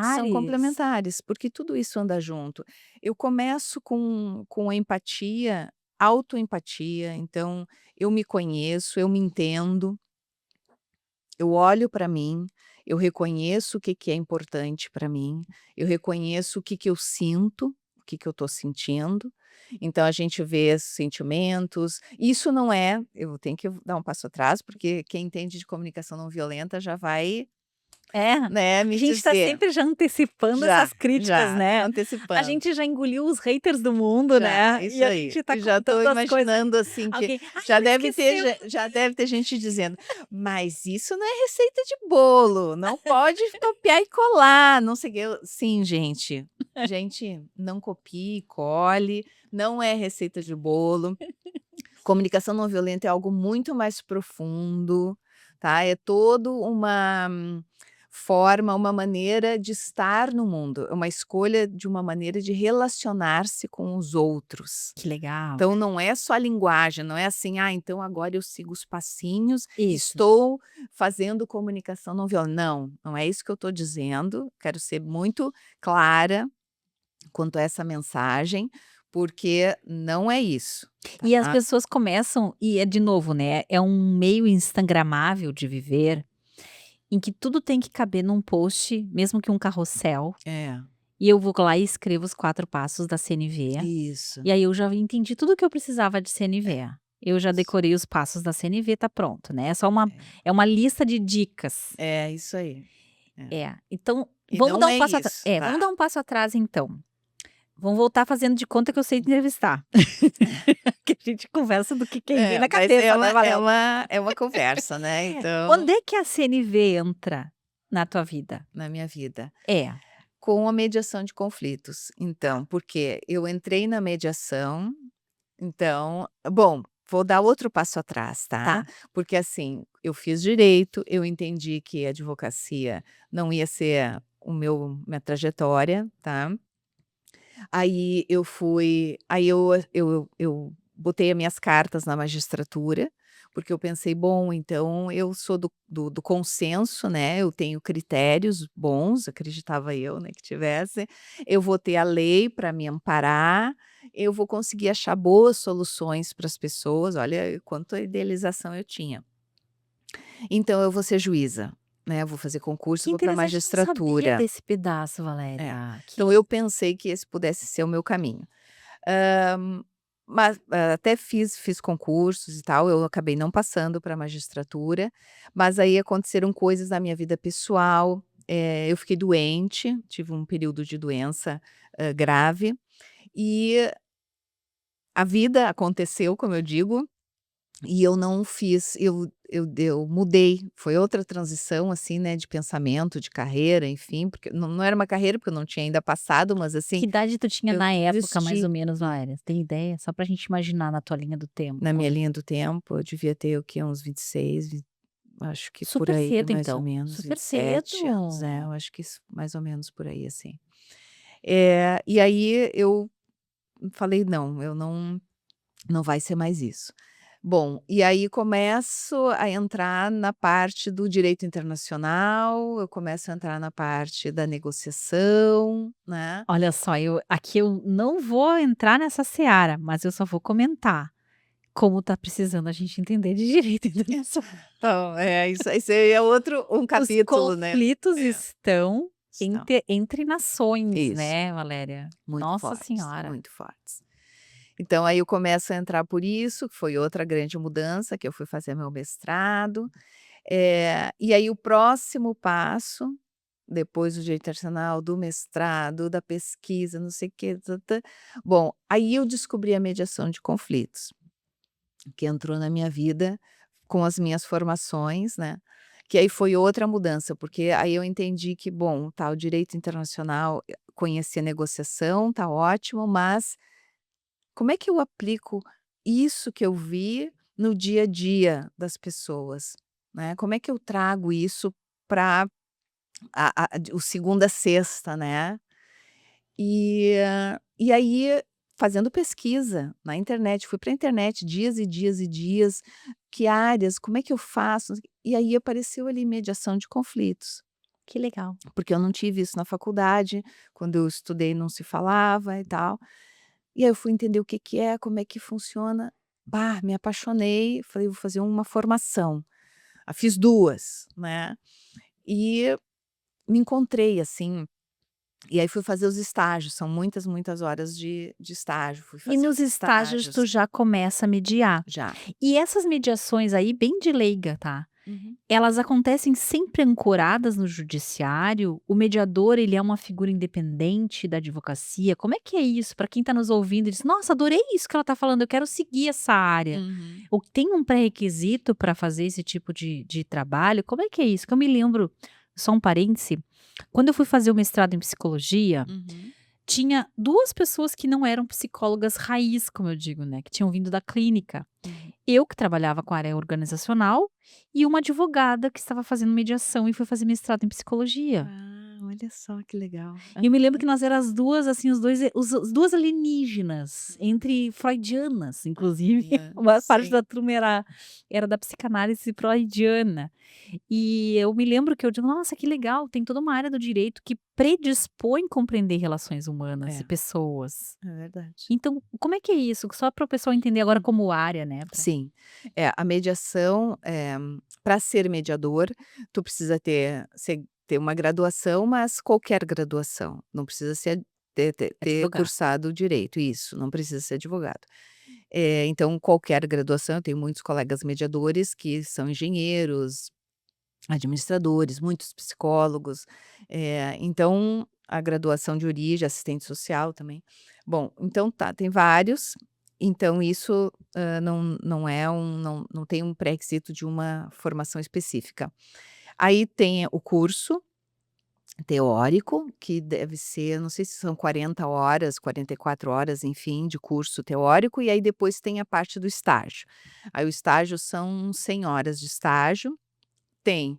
[SPEAKER 2] são
[SPEAKER 1] complementares?
[SPEAKER 2] complementares, porque tudo isso anda junto. Eu começo com empatia, autoempatia, então eu me conheço, eu me entendo, eu olho para mim, eu reconheço o que que é importante para mim, eu reconheço o que que eu sinto, o que que eu estou sentindo, então a gente vê esses sentimentos, isso não é eu tenho que dar um passo atrás, porque quem entende de comunicação não violenta já vai,
[SPEAKER 1] É,
[SPEAKER 2] né,
[SPEAKER 1] a
[SPEAKER 2] me
[SPEAKER 1] gente tá
[SPEAKER 2] dizer.
[SPEAKER 1] sempre já antecipando
[SPEAKER 2] Já,
[SPEAKER 1] essas críticas,
[SPEAKER 2] já,
[SPEAKER 1] né. A
[SPEAKER 2] antecipando.
[SPEAKER 1] gente já engoliu os haters do mundo,
[SPEAKER 2] Já,
[SPEAKER 1] né, e
[SPEAKER 2] isso
[SPEAKER 1] a
[SPEAKER 2] aí.
[SPEAKER 1] gente tá
[SPEAKER 2] E já estou
[SPEAKER 1] contando as coisas.
[SPEAKER 2] imaginando, assim, que
[SPEAKER 1] Alguém: "Ai, ela esqueceu".
[SPEAKER 2] já deve ter gente dizendo: "Mas isso não é receita de bolo, não pode copiar e colar, não sei o quê". Sim, gente. Gente, não copie, cole, não é receita de bolo. Comunicação não violenta é algo muito mais profundo, tá, é todo uma forma, uma maneira de estar no mundo, é uma escolha de uma maneira de relacionar-se com os outros.
[SPEAKER 1] Que legal.
[SPEAKER 2] Então não é só a linguagem, não é assim: "Ah, então agora eu sigo os passinhos,
[SPEAKER 1] Isso.
[SPEAKER 2] estou fazendo comunicação não violenta". Não, não é isso que eu estou dizendo, quero ser muito clara quanto a essa mensagem, porque não é isso,
[SPEAKER 1] E as
[SPEAKER 2] tá.
[SPEAKER 1] pessoas começam e é de novo, né, é um meio instagramável de viver, em que tudo tem que caber num post, mesmo que um carrossel,
[SPEAKER 2] É,
[SPEAKER 1] e eu vou lá e escrevo os 4 passos da CNV,
[SPEAKER 2] isso.
[SPEAKER 1] e aí eu já entendi tudo o que eu precisava de CNV. Eu já
[SPEAKER 2] Isso.
[SPEAKER 1] decorei os passos da CNV, tá pronto, né, é só uma
[SPEAKER 2] É.
[SPEAKER 1] é uma lista de dicas.
[SPEAKER 2] É, isso aí. É.
[SPEAKER 1] É, então
[SPEAKER 2] E
[SPEAKER 1] vamos
[SPEAKER 2] não
[SPEAKER 1] dar um
[SPEAKER 2] é
[SPEAKER 1] passo atra
[SPEAKER 2] isso,
[SPEAKER 1] vamos
[SPEAKER 2] tá.
[SPEAKER 1] dar um passo atrás então. Vamos voltar fazendo de conta que eu sei entrevistar. Que a gente conversa do que quem vem
[SPEAKER 2] É,
[SPEAKER 1] na
[SPEAKER 2] mas
[SPEAKER 1] cabeça, né, Valéria?
[SPEAKER 2] é uma conversa, né, então,
[SPEAKER 1] Onde é que a CNV entra na tua vida?
[SPEAKER 2] na minha vida.
[SPEAKER 1] É,
[SPEAKER 2] Com a mediação de conflitos. Então, porque eu entrei na mediação, então bom, vou dar outro passo atrás, tá.
[SPEAKER 1] tá.
[SPEAKER 2] Porque, assim, eu fiz direito, eu entendi que a advocacia não ia ser minha trajetória, tá. Aí eu botei as minhas cartas na magistratura, porque eu pensei: "Bom, então eu sou do consenso, né, eu tenho critérios bons", acreditava eu, né, que tivesse, "eu vou ter a lei para me amparar, eu vou conseguir achar boas soluções para as pessoas", olha quanta idealização eu tinha. "Então eu vou ser juíza, né, vou fazer concurso,
[SPEAKER 1] Que
[SPEAKER 2] vou para
[SPEAKER 1] interessante, eu não sabia
[SPEAKER 2] magistratura".
[SPEAKER 1] desse pedaço,
[SPEAKER 2] É.
[SPEAKER 1] Valéria.
[SPEAKER 2] Então eu pensei que esse pudesse ser o meu caminho. Mas, até fiz concursos e tal, eu acabei não passando para magistratura, mas aí aconteceram coisas na minha vida pessoal, eu fiquei doente, tive um período de doença, grave, e a vida aconteceu, como eu digo, e eu não fiz eu mudei, foi outra transição, assim, né, de pensamento, de carreira, enfim, porque não era uma carreira, porque eu não tinha ainda passado, mas assim,
[SPEAKER 1] Que idade tu tinha
[SPEAKER 2] eu
[SPEAKER 1] na época, mais
[SPEAKER 2] desisti.
[SPEAKER 1] ou menos, Valéria? Tem ideia? Só pra gente imaginar na tua linha do
[SPEAKER 2] Na
[SPEAKER 1] tempo.
[SPEAKER 2] minha linha do tempo, eu devia ter o quê? Uns 26, acho que por
[SPEAKER 1] Super
[SPEAKER 2] aí,
[SPEAKER 1] cedo
[SPEAKER 2] mais ou
[SPEAKER 1] então,
[SPEAKER 2] menos,
[SPEAKER 1] super
[SPEAKER 2] 27 anos,
[SPEAKER 1] cedo.
[SPEAKER 2] eu acho que isso mais ou menos por aí, assim. E aí eu falei: "Não, eu não vai ser mais isso". Bom, e aí começo a entrar na parte do direito internacional, eu começo a entrar na parte da negociação, né.
[SPEAKER 1] Olha só, eu não vou entrar nessa seara, mas eu só vou comentar como tá precisando a gente entender de direito internacional.
[SPEAKER 2] Então, isso aí é outro
[SPEAKER 1] Os
[SPEAKER 2] capítulo, né.
[SPEAKER 1] conflitos
[SPEAKER 2] É,
[SPEAKER 1] estão
[SPEAKER 2] estão.
[SPEAKER 1] entre nações,
[SPEAKER 2] Isso,
[SPEAKER 1] né, Valéria? Nossa senhora.
[SPEAKER 2] muito fortes. Então aí eu começo a entrar por isso, que foi outra grande mudança, que eu fui fazer meu mestrado, e aí o próximo passo, depois do direito internacional, do mestrado, da pesquisa, não sei o quê, bom, aí eu descobri a mediação de conflitos, que entrou na minha vida com as minhas formações, né, que aí foi outra mudança, porque aí eu entendi que, bom, tá, o direito internacional, conheci a negociação, tá ótimo, mas como é que eu aplico isso que eu vi no dia a dia das pessoas, né? Como é que eu trago isso para o segunda a sexta, né? E aí, fazendo pesquisa na internet, fui para a internet dias e dias e dias, que áreas, como é que eu faço? E aí apareceu ali mediação de conflitos,
[SPEAKER 1] Que legal.
[SPEAKER 2] porque eu não tive isso na faculdade, quando eu estudei não se falava e tal. E aí eu fui entender o que que é, como é que funciona. Bah, me apaixonei, falei: "Vou fazer uma formação". Fiz 2, né, e me encontrei, assim, e aí fui fazer os estágios, são muitas, muitas horas de estágio, fui
[SPEAKER 1] E
[SPEAKER 2] fazer
[SPEAKER 1] nos
[SPEAKER 2] os
[SPEAKER 1] estágios tu
[SPEAKER 2] estágios.
[SPEAKER 1] já começa a mediar.
[SPEAKER 2] Já.
[SPEAKER 1] E essas mediações aí, bem de leiga, tá?
[SPEAKER 2] Uhum.
[SPEAKER 1] Elas acontecem sempre ancoradas no judiciário? O mediador, ele é uma figura independente da advocacia? Como é que é isso? Para quem está nos ouvindo e diz: "Nossa, adorei isso que ela está falando, eu quero seguir essa área".
[SPEAKER 2] Uhum.
[SPEAKER 1] Ou tem um pré-requisito para fazer esse tipo de trabalho? Como é que é isso? Que eu me lembro, só um parêntese, quando eu fui fazer o mestrado em psicologia,
[SPEAKER 2] Uhum.
[SPEAKER 1] tinha 2 pessoas que não eram psicólogas raiz, como eu digo, né, que tinham vindo da clínica.
[SPEAKER 2] Uhum.
[SPEAKER 1] Eu que trabalhava com a área organizacional e uma advogada que estava fazendo mediação e foi fazer mestrado em psicologia.
[SPEAKER 2] Ah, olha só que legal.
[SPEAKER 1] E eu me lembro que nós eram as 2, assim, os 2 as 2 alienígenas, entre freudianas, inclusive, uma parte
[SPEAKER 2] Sim.
[SPEAKER 1] da turma era da psicanálise freudiana. E eu me lembro que eu digo: "Nossa, que legal, tem toda uma área do direito que predispõe compreender relações humanas e
[SPEAKER 2] É,
[SPEAKER 1] pessoas".
[SPEAKER 2] é verdade.
[SPEAKER 1] Então, como é que é isso? Só para o pessoal entender agora como área, né, pra
[SPEAKER 2] Sim. A mediação, para ser mediador, tu precisa ter uma graduação, mas qualquer graduação, não precisa ser ter
[SPEAKER 1] advogado.
[SPEAKER 2] cursado direito, isso, não precisa ser advogado. Então qualquer graduação, eu tenho muitos colegas mediadores que são engenheiros, administradores, muitos psicólogos, então a graduação de origem, assistente social também. Bom, então tá, tem vários, então isso, não é não tem um pré-requisito de uma formação específica. Aí tem o curso teórico, que deve ser, não sei se são 40 horas, 44 horas, enfim, de curso teórico, e aí depois tem a parte do estágio. Aí o estágio são 100 horas de estágio, tem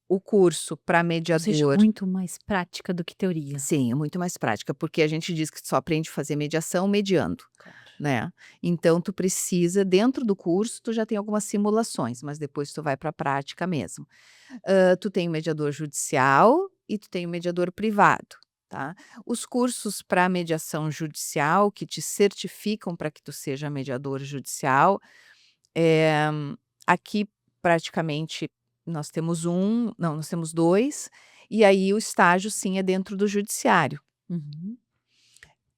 [SPEAKER 2] o curso para
[SPEAKER 1] Ou seja,
[SPEAKER 2] mediador.
[SPEAKER 1] muito mais prática do que teoria.
[SPEAKER 2] Sim, é muito mais prática, porque a gente diz que só aprende a fazer mediação mediando,
[SPEAKER 1] Claro.
[SPEAKER 2] né. Então tu precisa dentro do curso, tu já tem algumas simulações, mas depois tu vai para a prática mesmo. Tu tem o mediador judicial e tu tem o mediador privado, tá. Os cursos para mediação judicial, que te certificam para que tu seja mediador judicial, eh, aqui praticamente nós temos não, nós temos 2 e aí o estágio sim é dentro do judiciário.
[SPEAKER 1] Uhum.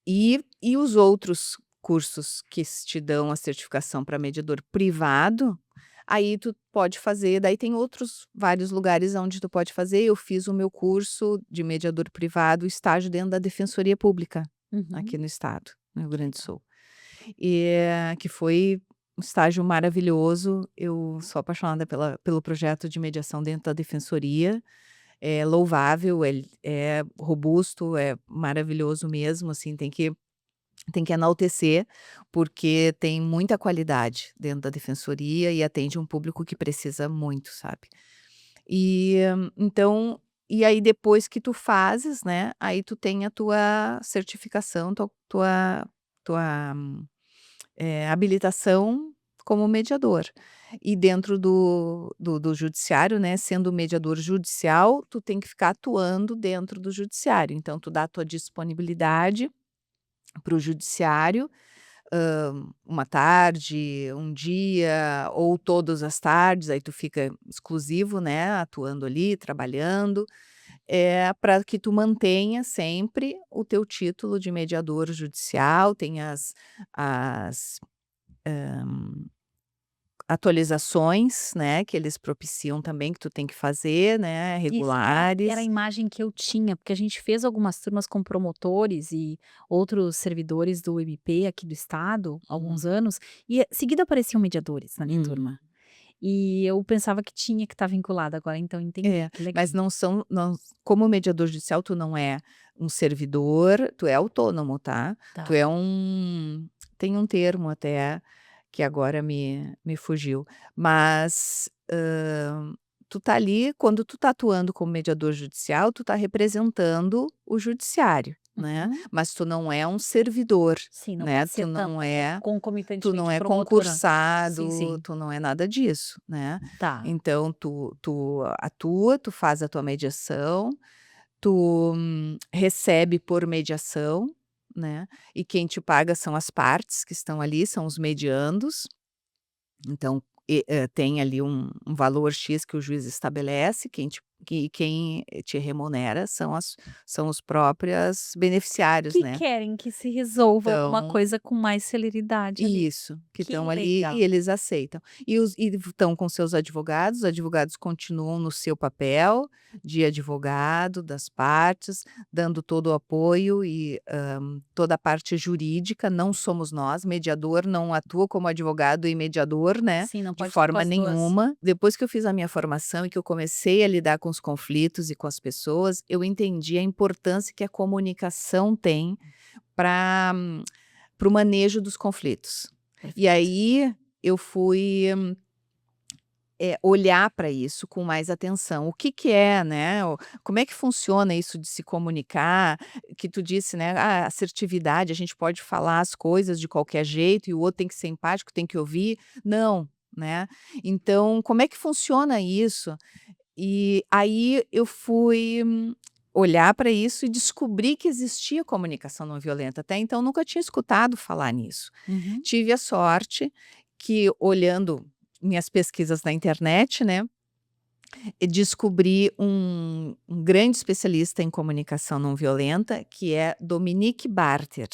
[SPEAKER 2] E os outros cursos que te dão a certificação para mediador privado, Aí tu pode fazer, daí tem outros vários lugares onde tu pode fazer. Eu fiz o meu curso de mediador privado, estágio dentro da Defensoria Pública,
[SPEAKER 1] Uhum.
[SPEAKER 2] aqui no estado, no Rio Grande do
[SPEAKER 1] Legal.
[SPEAKER 2] Sul. E, que foi um estágio maravilhoso. Eu sou apaixonada pelo projeto de mediação dentro da defensoria. É louvável, ele é robusto, é maravilhoso mesmo, assim, tem que enaltecer, porque tem muita qualidade dentro da defensoria e atende um público que precisa muito, sabe. E, então e aí depois que tu fazes, né, aí tu tem a tua certificação, tua habilitação como mediador. E dentro do judiciário, né, sendo mediador judicial, tu tem que ficar atuando dentro do judiciário. Então tu dá a tua disponibilidade para o judiciário, uma tarde, um dia ou todas as tardes, aí tu fica exclusivo, né, atuando ali, trabalhando, para que tu mantenha sempre o teu título de mediador judicial, tem as atualizações, né, que eles propiciam também, que tu tem que fazer, né,
[SPEAKER 1] Isso era a
[SPEAKER 2] regulares.
[SPEAKER 1] imagem que eu tinha, porque a gente fez algumas turmas com promotores e outros servidores do MP aqui do estado, há alguns
[SPEAKER 2] Uhum.
[SPEAKER 1] anos, e seguida apareciam mediadores na minha
[SPEAKER 2] Uhum.
[SPEAKER 1] turma. E eu pensava que tinha que estar vinculado, agora então entendi,
[SPEAKER 2] É,
[SPEAKER 1] que legal.
[SPEAKER 2] mas não como mediador judicial, tu não é um servidor, tu é autônomo, tá. Tu
[SPEAKER 1] Tá.
[SPEAKER 2] é tem um termo até, que agora me fugiu, mas, tu tá ali quando tu tá atuando como mediador judicial, tu tá representando o judiciário, né,
[SPEAKER 1] Uhum.
[SPEAKER 2] mas tu não é um servidor,
[SPEAKER 1] Sim, não
[SPEAKER 2] né,
[SPEAKER 1] pode ser
[SPEAKER 2] tu não
[SPEAKER 1] concomitantemente
[SPEAKER 2] é
[SPEAKER 1] promotora. Sim,
[SPEAKER 2] concursado,
[SPEAKER 1] sim.
[SPEAKER 2] tu não é nada disso, né.
[SPEAKER 1] Tá.
[SPEAKER 2] Então tu atua, tu faz a tua mediação, tu, recebe por mediação, né, e quem te paga são as partes que estão ali, são os mediandos. Então, tem ali um valor X que o juiz estabelece, quem te remunera são os próprios beneficiários,
[SPEAKER 1] Que
[SPEAKER 2] né.
[SPEAKER 1] querem que se resolva alguma
[SPEAKER 2] Então
[SPEAKER 1] coisa com mais celeridade ali.
[SPEAKER 2] isso, que
[SPEAKER 1] Que
[SPEAKER 2] estão ali
[SPEAKER 1] legal.
[SPEAKER 2] e eles aceitam. E estão com seus advogados, os advogados continuam no seu papel de advogado das partes, dando todo o apoio e, toda a parte jurídica, não somos nós, mediador não atua como advogado e mediador, né,
[SPEAKER 1] Sim, não
[SPEAKER 2] de
[SPEAKER 1] pode estar com
[SPEAKER 2] forma
[SPEAKER 1] as 2.
[SPEAKER 2] nenhuma. Depois que eu fiz a minha formação e que eu comecei a lidar com os conflitos e com as pessoas, eu entendi a importância que a comunicação tem para para o manejo dos conflitos. E
[SPEAKER 1] Perfeito.
[SPEAKER 2] aí eu fui, olhar para isso com mais atenção. O que que é, né, como é que funciona isso de se comunicar, que tu disse, né, assertividade, a gente pode falar as coisas de qualquer jeito e o outro tem que ser empático, tem que ouvir. Não, né. Então como é que funciona isso? E aí eu fui olhar para isso e descobri que existia comunicação não violenta. Até então nunca tinha escutado falar nisso.
[SPEAKER 1] Uhum.
[SPEAKER 2] Tive a sorte que olhando minhas pesquisas na internet, né, e descobri um grande especialista em comunicação não violenta, que é Dominique Barter.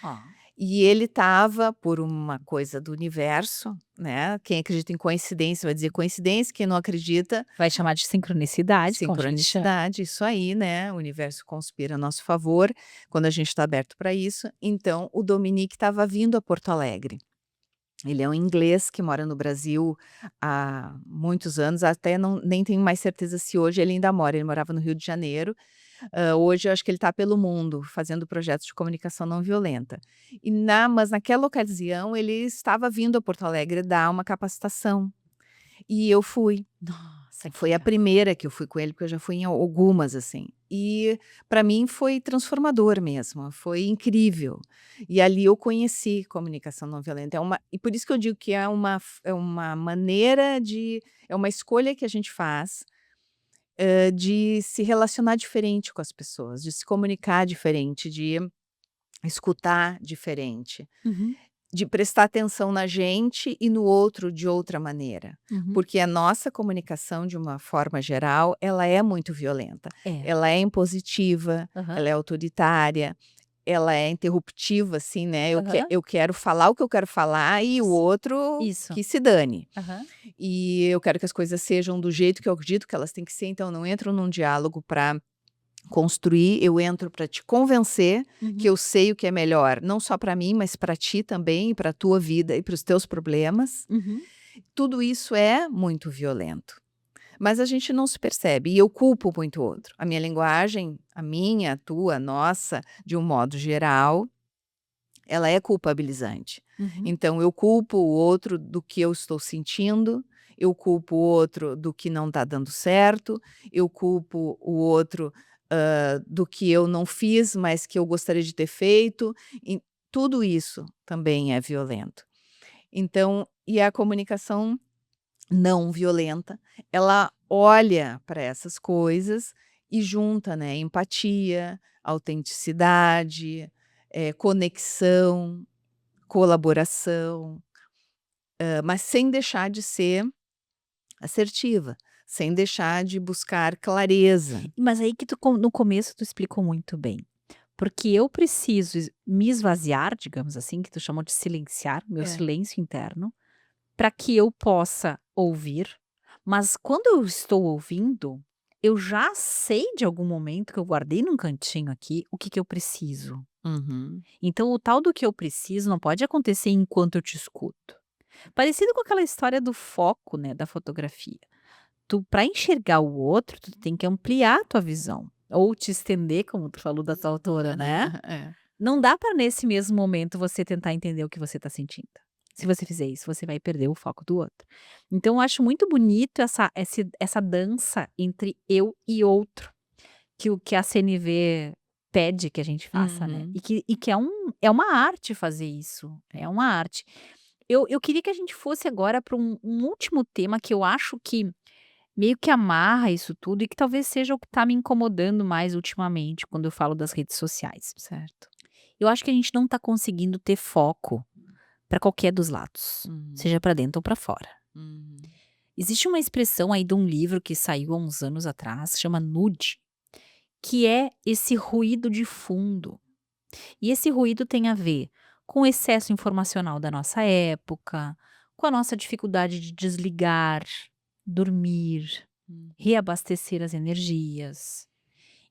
[SPEAKER 1] Ó,
[SPEAKER 2] E ele estava, por uma coisa do universo, né, quem acredita em coincidência vai dizer coincidência, quem não acredita,
[SPEAKER 1] vai chamar de sincronicidade, como a gente chama.
[SPEAKER 2] sincronicidade, isso aí, né, o universo conspira a nosso favor, quando a gente está aberto para isso. Então o Dominique estava vindo a Porto Alegre. Ele é um inglês que mora no Brasil há muitos anos, até não nem tenho mais certeza se hoje ele ainda mora, ele morava no Rio de Janeiro. Hoje eu acho que ele está pelo mundo fazendo projetos de comunicação não violenta. Mas naquela ocasião ele estava vindo a Porto Alegre dar uma capacitação, e eu fui.
[SPEAKER 1] Nossa, que
[SPEAKER 2] Foi a
[SPEAKER 1] legal.
[SPEAKER 2] primeira que eu fui com ele, porque eu já fui em algumas, assim. E para mim foi transformador mesmo, foi incrível. E ali eu conheci comunicação não violenta, e por isso que eu digo que é uma maneira de é uma escolha que a gente faz, de se relacionar diferente com as pessoas, de se comunicar diferente, de escutar diferente.
[SPEAKER 1] Uhum,
[SPEAKER 2] De prestar atenção na gente e no outro de outra maneira,
[SPEAKER 1] uhum.
[SPEAKER 2] porque a nossa comunicação, de uma forma geral, ela é muito violenta,
[SPEAKER 1] É.
[SPEAKER 2] ela é impositiva,
[SPEAKER 1] Aham.
[SPEAKER 2] ela é autoritária, ela é interruptiva, assim, né,
[SPEAKER 1] Aham.
[SPEAKER 2] eu quero falar o que eu quero falar e o outro
[SPEAKER 1] Isso.
[SPEAKER 2] que se dane.
[SPEAKER 1] Aham.
[SPEAKER 2] E eu quero que as coisas sejam do jeito que eu acredito que elas têm que ser, então eu não entro num diálogo para construir, eu entro para te convencer que
[SPEAKER 1] Uhum.
[SPEAKER 2] eu sei o que é melhor, não só para mim, mas para ti também, para a tua vida e para os teus problemas.
[SPEAKER 1] Uhum.
[SPEAKER 2] Tudo isso é muito violento. Mas a gente não se percebe, e eu culpo muito o outro. A minha linguagem, a minha, a tua, a nossa, de um modo geral, ela é culpabilizante.
[SPEAKER 1] Uhum.
[SPEAKER 2] Então eu culpo o outro do que eu estou sentindo, eu culpo o outro do que não está dando certo, eu culpo o outro, do que eu não fiz, mas que eu gostaria de ter feito, e tudo isso também é violento. Então, e a comunicação não violenta, ela olha para essas coisas e junta, né, empatia, autenticidade, conexão, colaboração, mas sem deixar de ser assertiva, sem deixar de buscar clareza.
[SPEAKER 1] Mas aí que no começo tu explicou muito bem, porque eu preciso me esvaziar, digamos assim, que tu chamou de silenciar, meu
[SPEAKER 2] É.
[SPEAKER 1] silêncio interno, para que eu possa ouvir, mas quando eu estou ouvindo, eu já sei de algum momento que eu guardei num cantinho aqui o que que eu preciso.
[SPEAKER 2] Uhum.
[SPEAKER 1] Então o tal do que eu preciso não pode acontecer enquanto eu te escuto. Parecido com aquela história do foco, né, da fotografia. Tu para enxergar o outro, tu tem que ampliar a tua visão, ou te estender, como tu falou da tua autora, né.
[SPEAKER 2] É.
[SPEAKER 1] Não dá para nesse mesmo momento você tentar entender o que você está sentindo. Se você fizer isso, você vai perder o foco do outro. Então eu acho muito bonito essa dança entre eu e outro, que o que a CNV pede que a gente faça, né,
[SPEAKER 2] Uhum.
[SPEAKER 1] e que é uma arte fazer isso, é uma arte. Eu queria que a gente fosse agora para um último tema que eu acho que meio que amarra isso tudo e que talvez seja o que está me incomodando mais ultimamente quando eu falo das redes sociais.
[SPEAKER 2] Certo.
[SPEAKER 1] Eu acho que a gente não está conseguindo ter foco para qualquer dos lados,
[SPEAKER 2] Uhum.
[SPEAKER 1] seja para dentro ou para fora.
[SPEAKER 2] Uhum.
[SPEAKER 1] Existe uma expressão aí de um livro que saiu há uns anos atrás, chama nude, que é esse ruído de fundo. E esse ruído tem a ver com o excesso informacional da nossa época, com a nossa dificuldade de desligar, dormir,
[SPEAKER 2] Hum.
[SPEAKER 1] reabastecer as energias.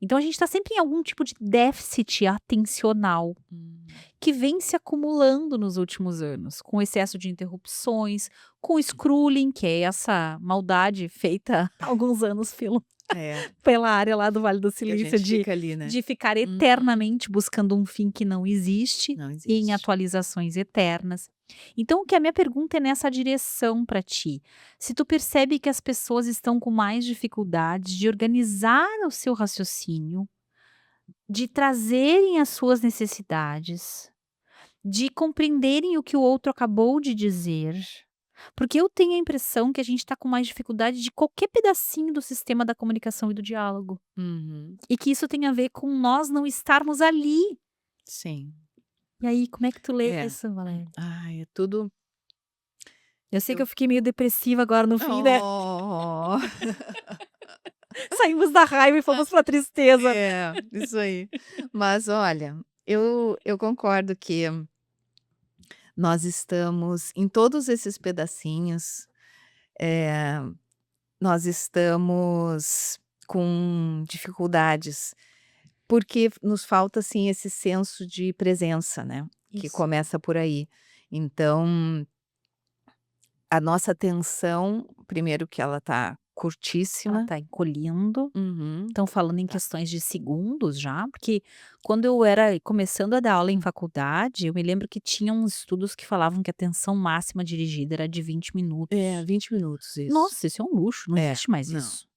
[SPEAKER 1] Então a gente está sempre em algum tipo de déficit atencional
[SPEAKER 2] Hum.
[SPEAKER 1] que vem se acumulando nos últimos anos, com excesso de interrupções, com o scrolling, que é essa maldade feita há alguns anos
[SPEAKER 2] É,
[SPEAKER 1] pela área lá do Vale do
[SPEAKER 2] que a
[SPEAKER 1] Silício
[SPEAKER 2] gente
[SPEAKER 1] de
[SPEAKER 2] fica ali, né.
[SPEAKER 1] de ficar
[SPEAKER 2] Uhum.
[SPEAKER 1] eternamente buscando um fim que não existe,
[SPEAKER 2] Não
[SPEAKER 1] e em
[SPEAKER 2] existe.
[SPEAKER 1] atualizações eternas. Então o que a minha pergunta é nessa direção para ti, se tu percebe que as pessoas estão com mais dificuldades de organizar o seu raciocínio, de trazerem as suas necessidades, de compreenderem o que o outro acabou de dizer, porque eu tenho a impressão que a gente está com mais dificuldade de qualquer pedacinho do sistema da comunicação e do diálogo.
[SPEAKER 2] Uhum.
[SPEAKER 1] E que isso tem a ver com nós não estarmos ali.
[SPEAKER 2] Sim.
[SPEAKER 1] E aí, como é que tu lê
[SPEAKER 2] É.
[SPEAKER 1] isso, Valéria?
[SPEAKER 2] Ai, é tudo
[SPEAKER 1] Eu sei que
[SPEAKER 2] eu
[SPEAKER 1] eu fiquei meio depressiva agora no fim, né?
[SPEAKER 2] Oh!
[SPEAKER 1] Saímos da raiva e fomos pra tristeza.
[SPEAKER 2] É, isso aí. Mas olha, eu concordo que nós estamos em todos esses pedacinhos, eh, nós estamos com dificuldades, porque nos falta, assim, esse senso de presença, né, que
[SPEAKER 1] Isso.
[SPEAKER 2] começa por aí. Então, a nossa atenção, primeiro que ela tá
[SPEAKER 1] Ela
[SPEAKER 2] curtíssima.
[SPEAKER 1] tá encolhendo.
[SPEAKER 2] Uhum.
[SPEAKER 1] Estão falando em
[SPEAKER 2] Tá.
[SPEAKER 1] questões de segundos já, porque quando eu era começando a dar aula em faculdade, eu me lembro que tinha uns estudos que falavam que a atenção máxima dirigida era de 20
[SPEAKER 2] É,
[SPEAKER 1] minutos.
[SPEAKER 2] 20 minutos, isso.
[SPEAKER 1] Nossa, isso é um luxo, não
[SPEAKER 2] É,
[SPEAKER 1] existe mais
[SPEAKER 2] não.
[SPEAKER 1] isso.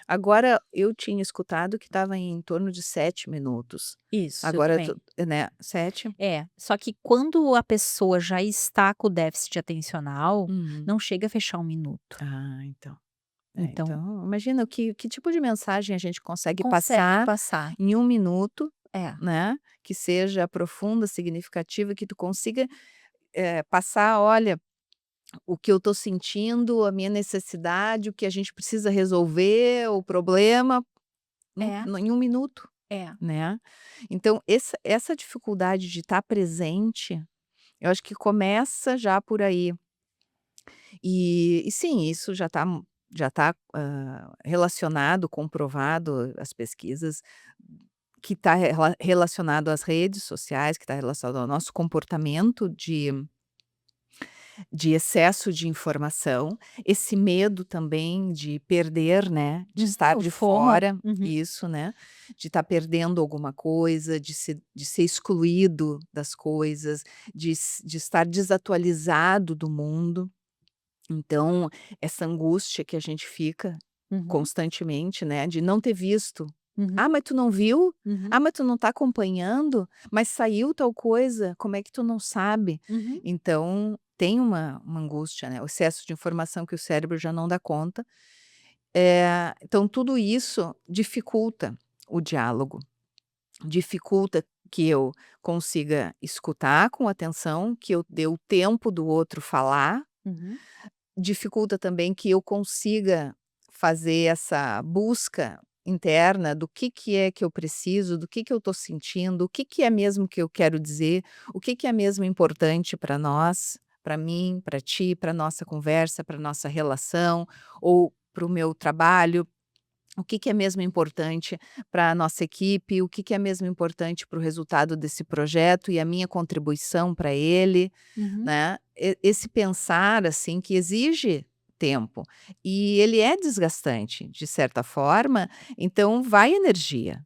[SPEAKER 2] Agora eu tinha escutado que estava em torno de 7 minutos.
[SPEAKER 1] Isso, eu
[SPEAKER 2] Agora
[SPEAKER 1] também.
[SPEAKER 2] tu né, 7.
[SPEAKER 1] É, só que quando a pessoa já está com déficit atencional,
[SPEAKER 2] Uhum.
[SPEAKER 1] não chega a fechar 1 minuto.
[SPEAKER 2] Ah, então.
[SPEAKER 1] Então,
[SPEAKER 2] Então imagina que tipo de mensagem a gente consegue
[SPEAKER 1] consegue
[SPEAKER 2] passar
[SPEAKER 1] passar.
[SPEAKER 2] em 1 minuto,
[SPEAKER 1] É,
[SPEAKER 2] né, que seja profunda, significativa, que tu consiga, passar: "Olha, o que eu estou sentindo, a minha necessidade, o que a gente precisa resolver, o problema",
[SPEAKER 1] é.
[SPEAKER 2] em 1 minuto.
[SPEAKER 1] É.
[SPEAKER 2] né. Então essa dificuldade de estar presente, eu acho que começa já por aí. E sim, isso já tá relacionado, comprovado, as pesquisas, que está relacionado às redes sociais, que está relacionado ao nosso comportamento de excesso de informação, esse medo também de perder, né, de
[SPEAKER 1] Uhum,
[SPEAKER 2] estar
[SPEAKER 1] o
[SPEAKER 2] de
[SPEAKER 1] FOMO.
[SPEAKER 2] fora,
[SPEAKER 1] Uhum.
[SPEAKER 2] isso, né, de estar perdendo alguma coisa, de ser excluído das coisas, de estar desatualizado do mundo. Então, essa angústia que a gente fica
[SPEAKER 1] Uhum.
[SPEAKER 2] constantemente, né, de não ter visto.
[SPEAKER 1] Uhum.
[SPEAKER 2] "Ah, mas tu não viu?
[SPEAKER 1] Uhum.
[SPEAKER 2] Ah, mas tu não está acompanhando? Mas saiu tal coisa, como é que tu não sabe?".
[SPEAKER 1] Uhum.
[SPEAKER 2] Então, tem uma angústia, né, o excesso de informação que o cérebro já não dá conta. Então tudo isso dificulta o diálogo, dificulta que eu consiga escutar com atenção, que eu dê o tempo do outro falar.
[SPEAKER 1] Uhum.
[SPEAKER 2] Dificulta também que eu consiga fazer essa busca interna do que é que eu preciso, do que eu estou sentindo, o que é mesmo que eu quero dizer, o que é mesmo importante para nós, para mim, para ti, para nossa conversa, para nossa relação, ou para o meu trabalho, o que é mesmo importante para a nossa equipe, o que é mesmo importante para o resultado desse projeto e a minha contribuição para ele,
[SPEAKER 1] Uhum.
[SPEAKER 2] né. Esse pensar, assim, que exige tempo, e ele é desgastante, de certa forma, então vai energia.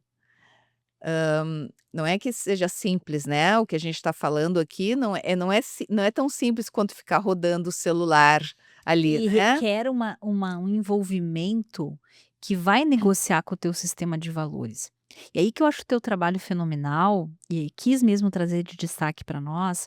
[SPEAKER 2] Não é que seja simples, né, o que a gente está falando aqui não é tão simples quanto ficar rodando o celular ali,
[SPEAKER 1] E
[SPEAKER 2] né.
[SPEAKER 1] requer um envolvimento que vai negociar com o teu sistema de valores. E aí que eu acho o teu trabalho fenomenal, e quis mesmo trazer de destaque para nós,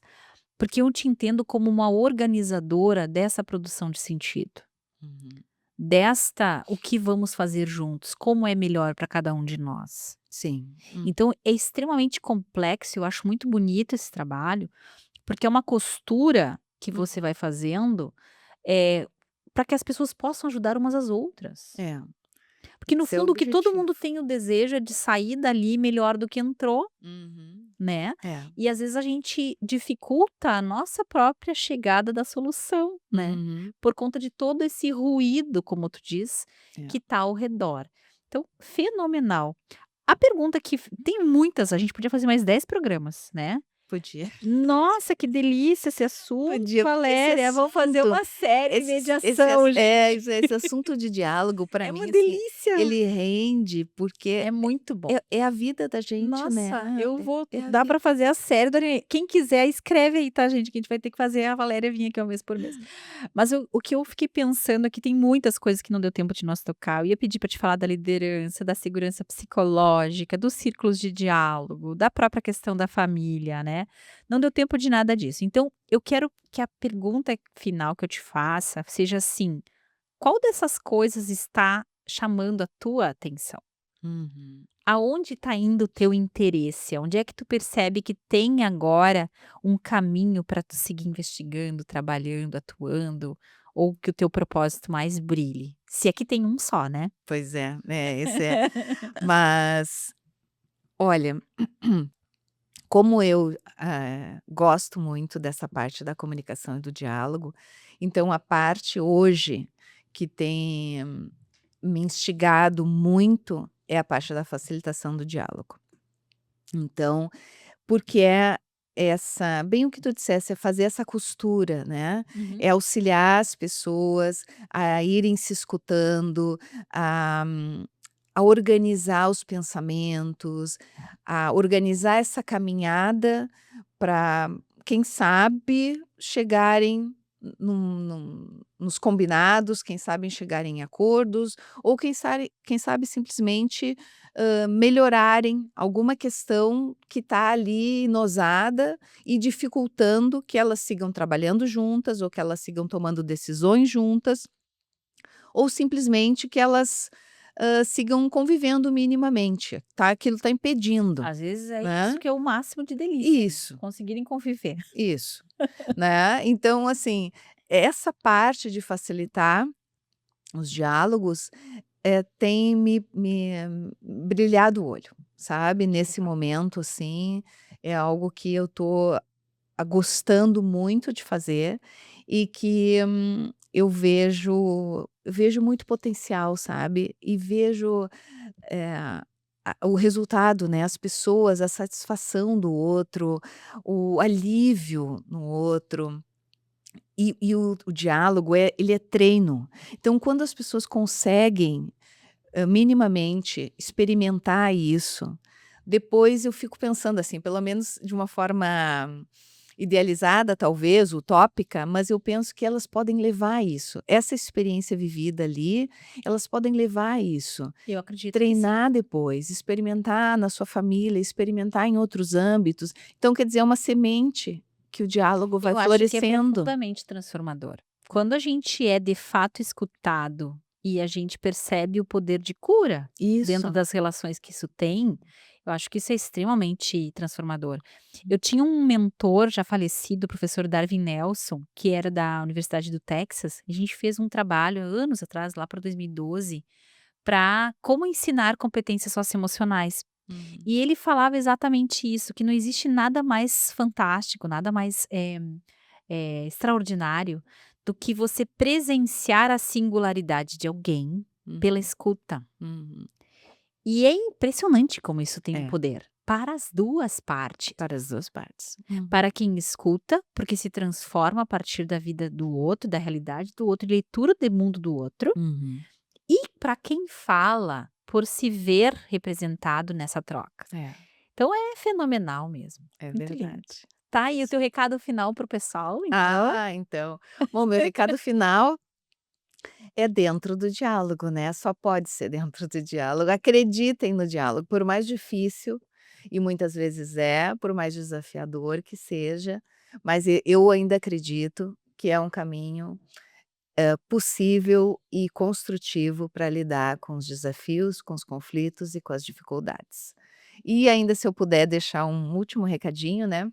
[SPEAKER 1] porque eu te entendo como uma organizadora dessa produção de sentido,
[SPEAKER 2] Uhum.
[SPEAKER 1] desta "o que vamos fazer juntos", como é melhor para cada um de nós.
[SPEAKER 2] Sim.
[SPEAKER 1] Então é extremamente complexo, eu acho muito bonito esse trabalho, porque é uma costura que
[SPEAKER 2] Hum.
[SPEAKER 1] você vai fazendo, para que as pessoas possam ajudar umas às outras.
[SPEAKER 2] É,
[SPEAKER 1] Porque no
[SPEAKER 2] esse é o
[SPEAKER 1] fundo o que todo
[SPEAKER 2] objetivo.
[SPEAKER 1] mundo tem o desejo é de sair dali melhor do que entrou,
[SPEAKER 2] Uhum.
[SPEAKER 1] né.
[SPEAKER 2] É.
[SPEAKER 1] E às vezes a gente dificulta a nossa própria chegada da solução, né,
[SPEAKER 2] Uhum.
[SPEAKER 1] por conta de todo esse ruído, como tu diz,
[SPEAKER 2] É.
[SPEAKER 1] que tá ao redor. Então, fenomenal. A pergunta que tem muitas, a gente podia fazer mais 10 programas, né.
[SPEAKER 2] Podia.
[SPEAKER 1] Nossa, que delícia esse assunto,
[SPEAKER 2] Podia, porque esse
[SPEAKER 1] Valéria. Vamos fazer
[SPEAKER 2] assunto,
[SPEAKER 1] uma série
[SPEAKER 2] esse
[SPEAKER 1] mediação, gente.
[SPEAKER 2] esse assunto de diálogo para
[SPEAKER 1] É uma
[SPEAKER 2] mim, assim,
[SPEAKER 1] delícia.
[SPEAKER 2] ele rende, porque
[SPEAKER 1] É muito bom.
[SPEAKER 2] é a vida da gente, né,
[SPEAKER 1] Nossa, eu vou
[SPEAKER 2] é a
[SPEAKER 1] dá
[SPEAKER 2] vida.
[SPEAKER 1] pra fazer a série do anime. Quem quiser escreve aí, tá, gente, que a gente vai ter que fazer a Valéria vir aqui uma vez por mês. Mas o que eu fiquei pensando aqui, tem muitas coisas que não deu tempo de nós tocar. Eu ia pedir pra te falar da liderança, da segurança psicológica, dos círculos de diálogo, da própria questão da família, né. Não deu tempo de nada disso. Então, eu quero que a pergunta final que eu te faça seja assim: qual dessas coisas está chamando a tua atenção?
[SPEAKER 2] Uhum.
[SPEAKER 1] Aonde está indo o teu interesse? Aonde é que tu percebe que tem agora um caminho para tu seguir investigando, trabalhando, atuando, ou que o teu propósito mais brilhe? Se é que tem um só, né?
[SPEAKER 2] Pois é, esse é, mas, olha, como eu, gosto muito dessa parte da comunicação e do diálogo, então a parte hoje que tem me instigado muito é a parte da facilitação do diálogo. Então, porque é essa bem o que tu disseste, é fazer essa costura, né,
[SPEAKER 1] Uhum.
[SPEAKER 2] é auxiliar as pessoas a irem se escutando, a a organizar os pensamentos, a organizar essa caminhada para, quem sabe, chegarem nos combinados, quem sabe chegarem em acordos, ou quem sabe simplesmente, melhorarem alguma questão que está ali enosada e dificultando que elas sigam trabalhando juntas, ou que elas sigam tomando decisões juntas, ou simplesmente que elas, sigam convivendo minimamente, tá, aquilo está impedindo,
[SPEAKER 1] Às vezes é isso
[SPEAKER 2] né.
[SPEAKER 1] que é o máximo de delícia, né?
[SPEAKER 2] Isso,
[SPEAKER 1] Conseguirem conviver.
[SPEAKER 2] isso, né. Então, assim, essa parte de facilitar os diálogos, tem me brilhado o olho. sabe, nesse momento, assim, é algo que eu tô gostando muito de fazer e que, eu vejo muito potencial, sabe, e vejo, eh, o resultado, né, as pessoas, a satisfação do outro, o alívio no outro. E o diálogo ele é treino. Então quando as pessoas conseguem, minimamente experimentar isso, depois eu fico pensando assim, pelo menos de uma forma idealizada talvez, utópica, mas eu penso que elas podem levar isso. Essa experiência vivida ali, elas podem levar isso.
[SPEAKER 1] Eu acredito que sim.
[SPEAKER 2] Treinar depois, experimentar na sua família, experimentar em outros âmbitos. Então quer dizer, é uma semente que o diálogo vai
[SPEAKER 1] Eu acho que é
[SPEAKER 2] florescendo.
[SPEAKER 1] profundamente transformador. Quando a gente é de fato escutado e a gente percebe o poder de cura dentro
[SPEAKER 2] Isso.
[SPEAKER 1] das relações que isso tem, eu acho que isso é extremamente transformador. Eu tinha um mentor já falecido, o professor Darwin Nelson, que era da Universidade do Texas, e a gente fez um trabalho há anos atrás, lá para 2012, para como ensinar competências socioemocionais.
[SPEAKER 2] Uhum.
[SPEAKER 1] E ele falava exatamente isso, que não existe nada mais fantástico, nada mais extraordinário do que você presenciar a singularidade de alguém pela
[SPEAKER 2] Uhum.
[SPEAKER 1] escuta.
[SPEAKER 2] Uhum.
[SPEAKER 1] E é impressionante como isso tem um
[SPEAKER 2] É,
[SPEAKER 1] poder para as duas partes.
[SPEAKER 2] para as 2 partes. Uhum.
[SPEAKER 1] Para quem escuta, porque se transforma a partir da vida do outro, da realidade do outro, leitura do mundo do outro,
[SPEAKER 2] Uhum.
[SPEAKER 1] e para quem fala, por se ver representado nessa troca.
[SPEAKER 2] É,
[SPEAKER 1] Então é fenomenal mesmo,
[SPEAKER 2] é
[SPEAKER 1] muito lindo.
[SPEAKER 2] verdade.
[SPEAKER 1] Tá aí o teu recado final para o pessoal, então?
[SPEAKER 2] Ah, então. Bom, meu recado final é dentro do diálogo, né, só pode ser dentro do diálogo. Acreditem no diálogo, por mais difícil, e muitas vezes é, por mais desafiador que seja, mas eu ainda acredito que é um caminho, possível e construtivo para lidar com os desafios, com os conflitos e com as dificuldades. E ainda se eu puder deixar um último recadinho, né.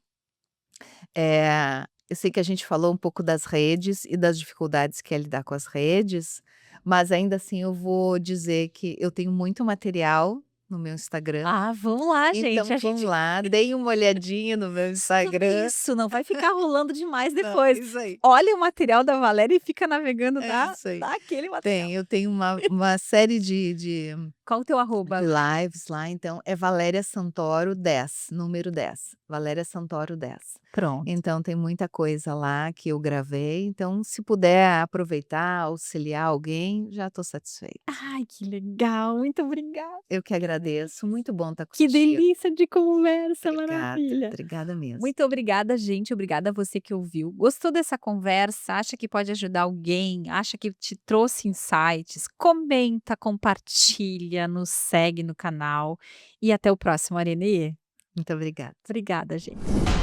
[SPEAKER 2] Eu sei que a gente falou um pouco das redes e das dificuldades que é lidar com as redes, mas ainda assim eu vou dizer que eu tenho muito material no meu Instagram,
[SPEAKER 1] Ah, vamos lá, gente,
[SPEAKER 2] então
[SPEAKER 1] a
[SPEAKER 2] vamos
[SPEAKER 1] gente
[SPEAKER 2] lá, deem uma olhadinha no meu Instagram.
[SPEAKER 1] isso, não vai ficar rolando demais
[SPEAKER 2] Não,
[SPEAKER 1] depois.
[SPEAKER 2] isso aí,
[SPEAKER 1] Olha o material da Valéria e fica navegando,
[SPEAKER 2] é
[SPEAKER 1] dá
[SPEAKER 2] isso aí.
[SPEAKER 1] dá aquele material.
[SPEAKER 2] Eu tenho uma série de
[SPEAKER 1] Qual o teu arroba
[SPEAKER 2] de
[SPEAKER 1] lá?
[SPEAKER 2] lives lá, então é Valéria Santoro 10, número 10, Valéria Santoro 10.
[SPEAKER 1] Pronto.
[SPEAKER 2] Então tem muita coisa lá que eu gravei, então se puder aproveitar, auxiliar alguém, já estou satisfeita.
[SPEAKER 1] Ai, que legal, muito obrigada.
[SPEAKER 2] Eu que agradeço, muito bom estar
[SPEAKER 1] Que
[SPEAKER 2] contigo.
[SPEAKER 1] delícia de conversa,
[SPEAKER 2] Obrigada,
[SPEAKER 1] maravilha.
[SPEAKER 2] obrigada mesmo.
[SPEAKER 1] Muito obrigada, gente. Obrigada a você que ouviu. Gostou dessa conversa? Acha que pode ajudar alguém? Acha que te trouxe insights? Comenta, compartilha, nos segue no canal. E até o próximo, Arenê.
[SPEAKER 2] Muito obrigada.
[SPEAKER 1] Obrigada, gente.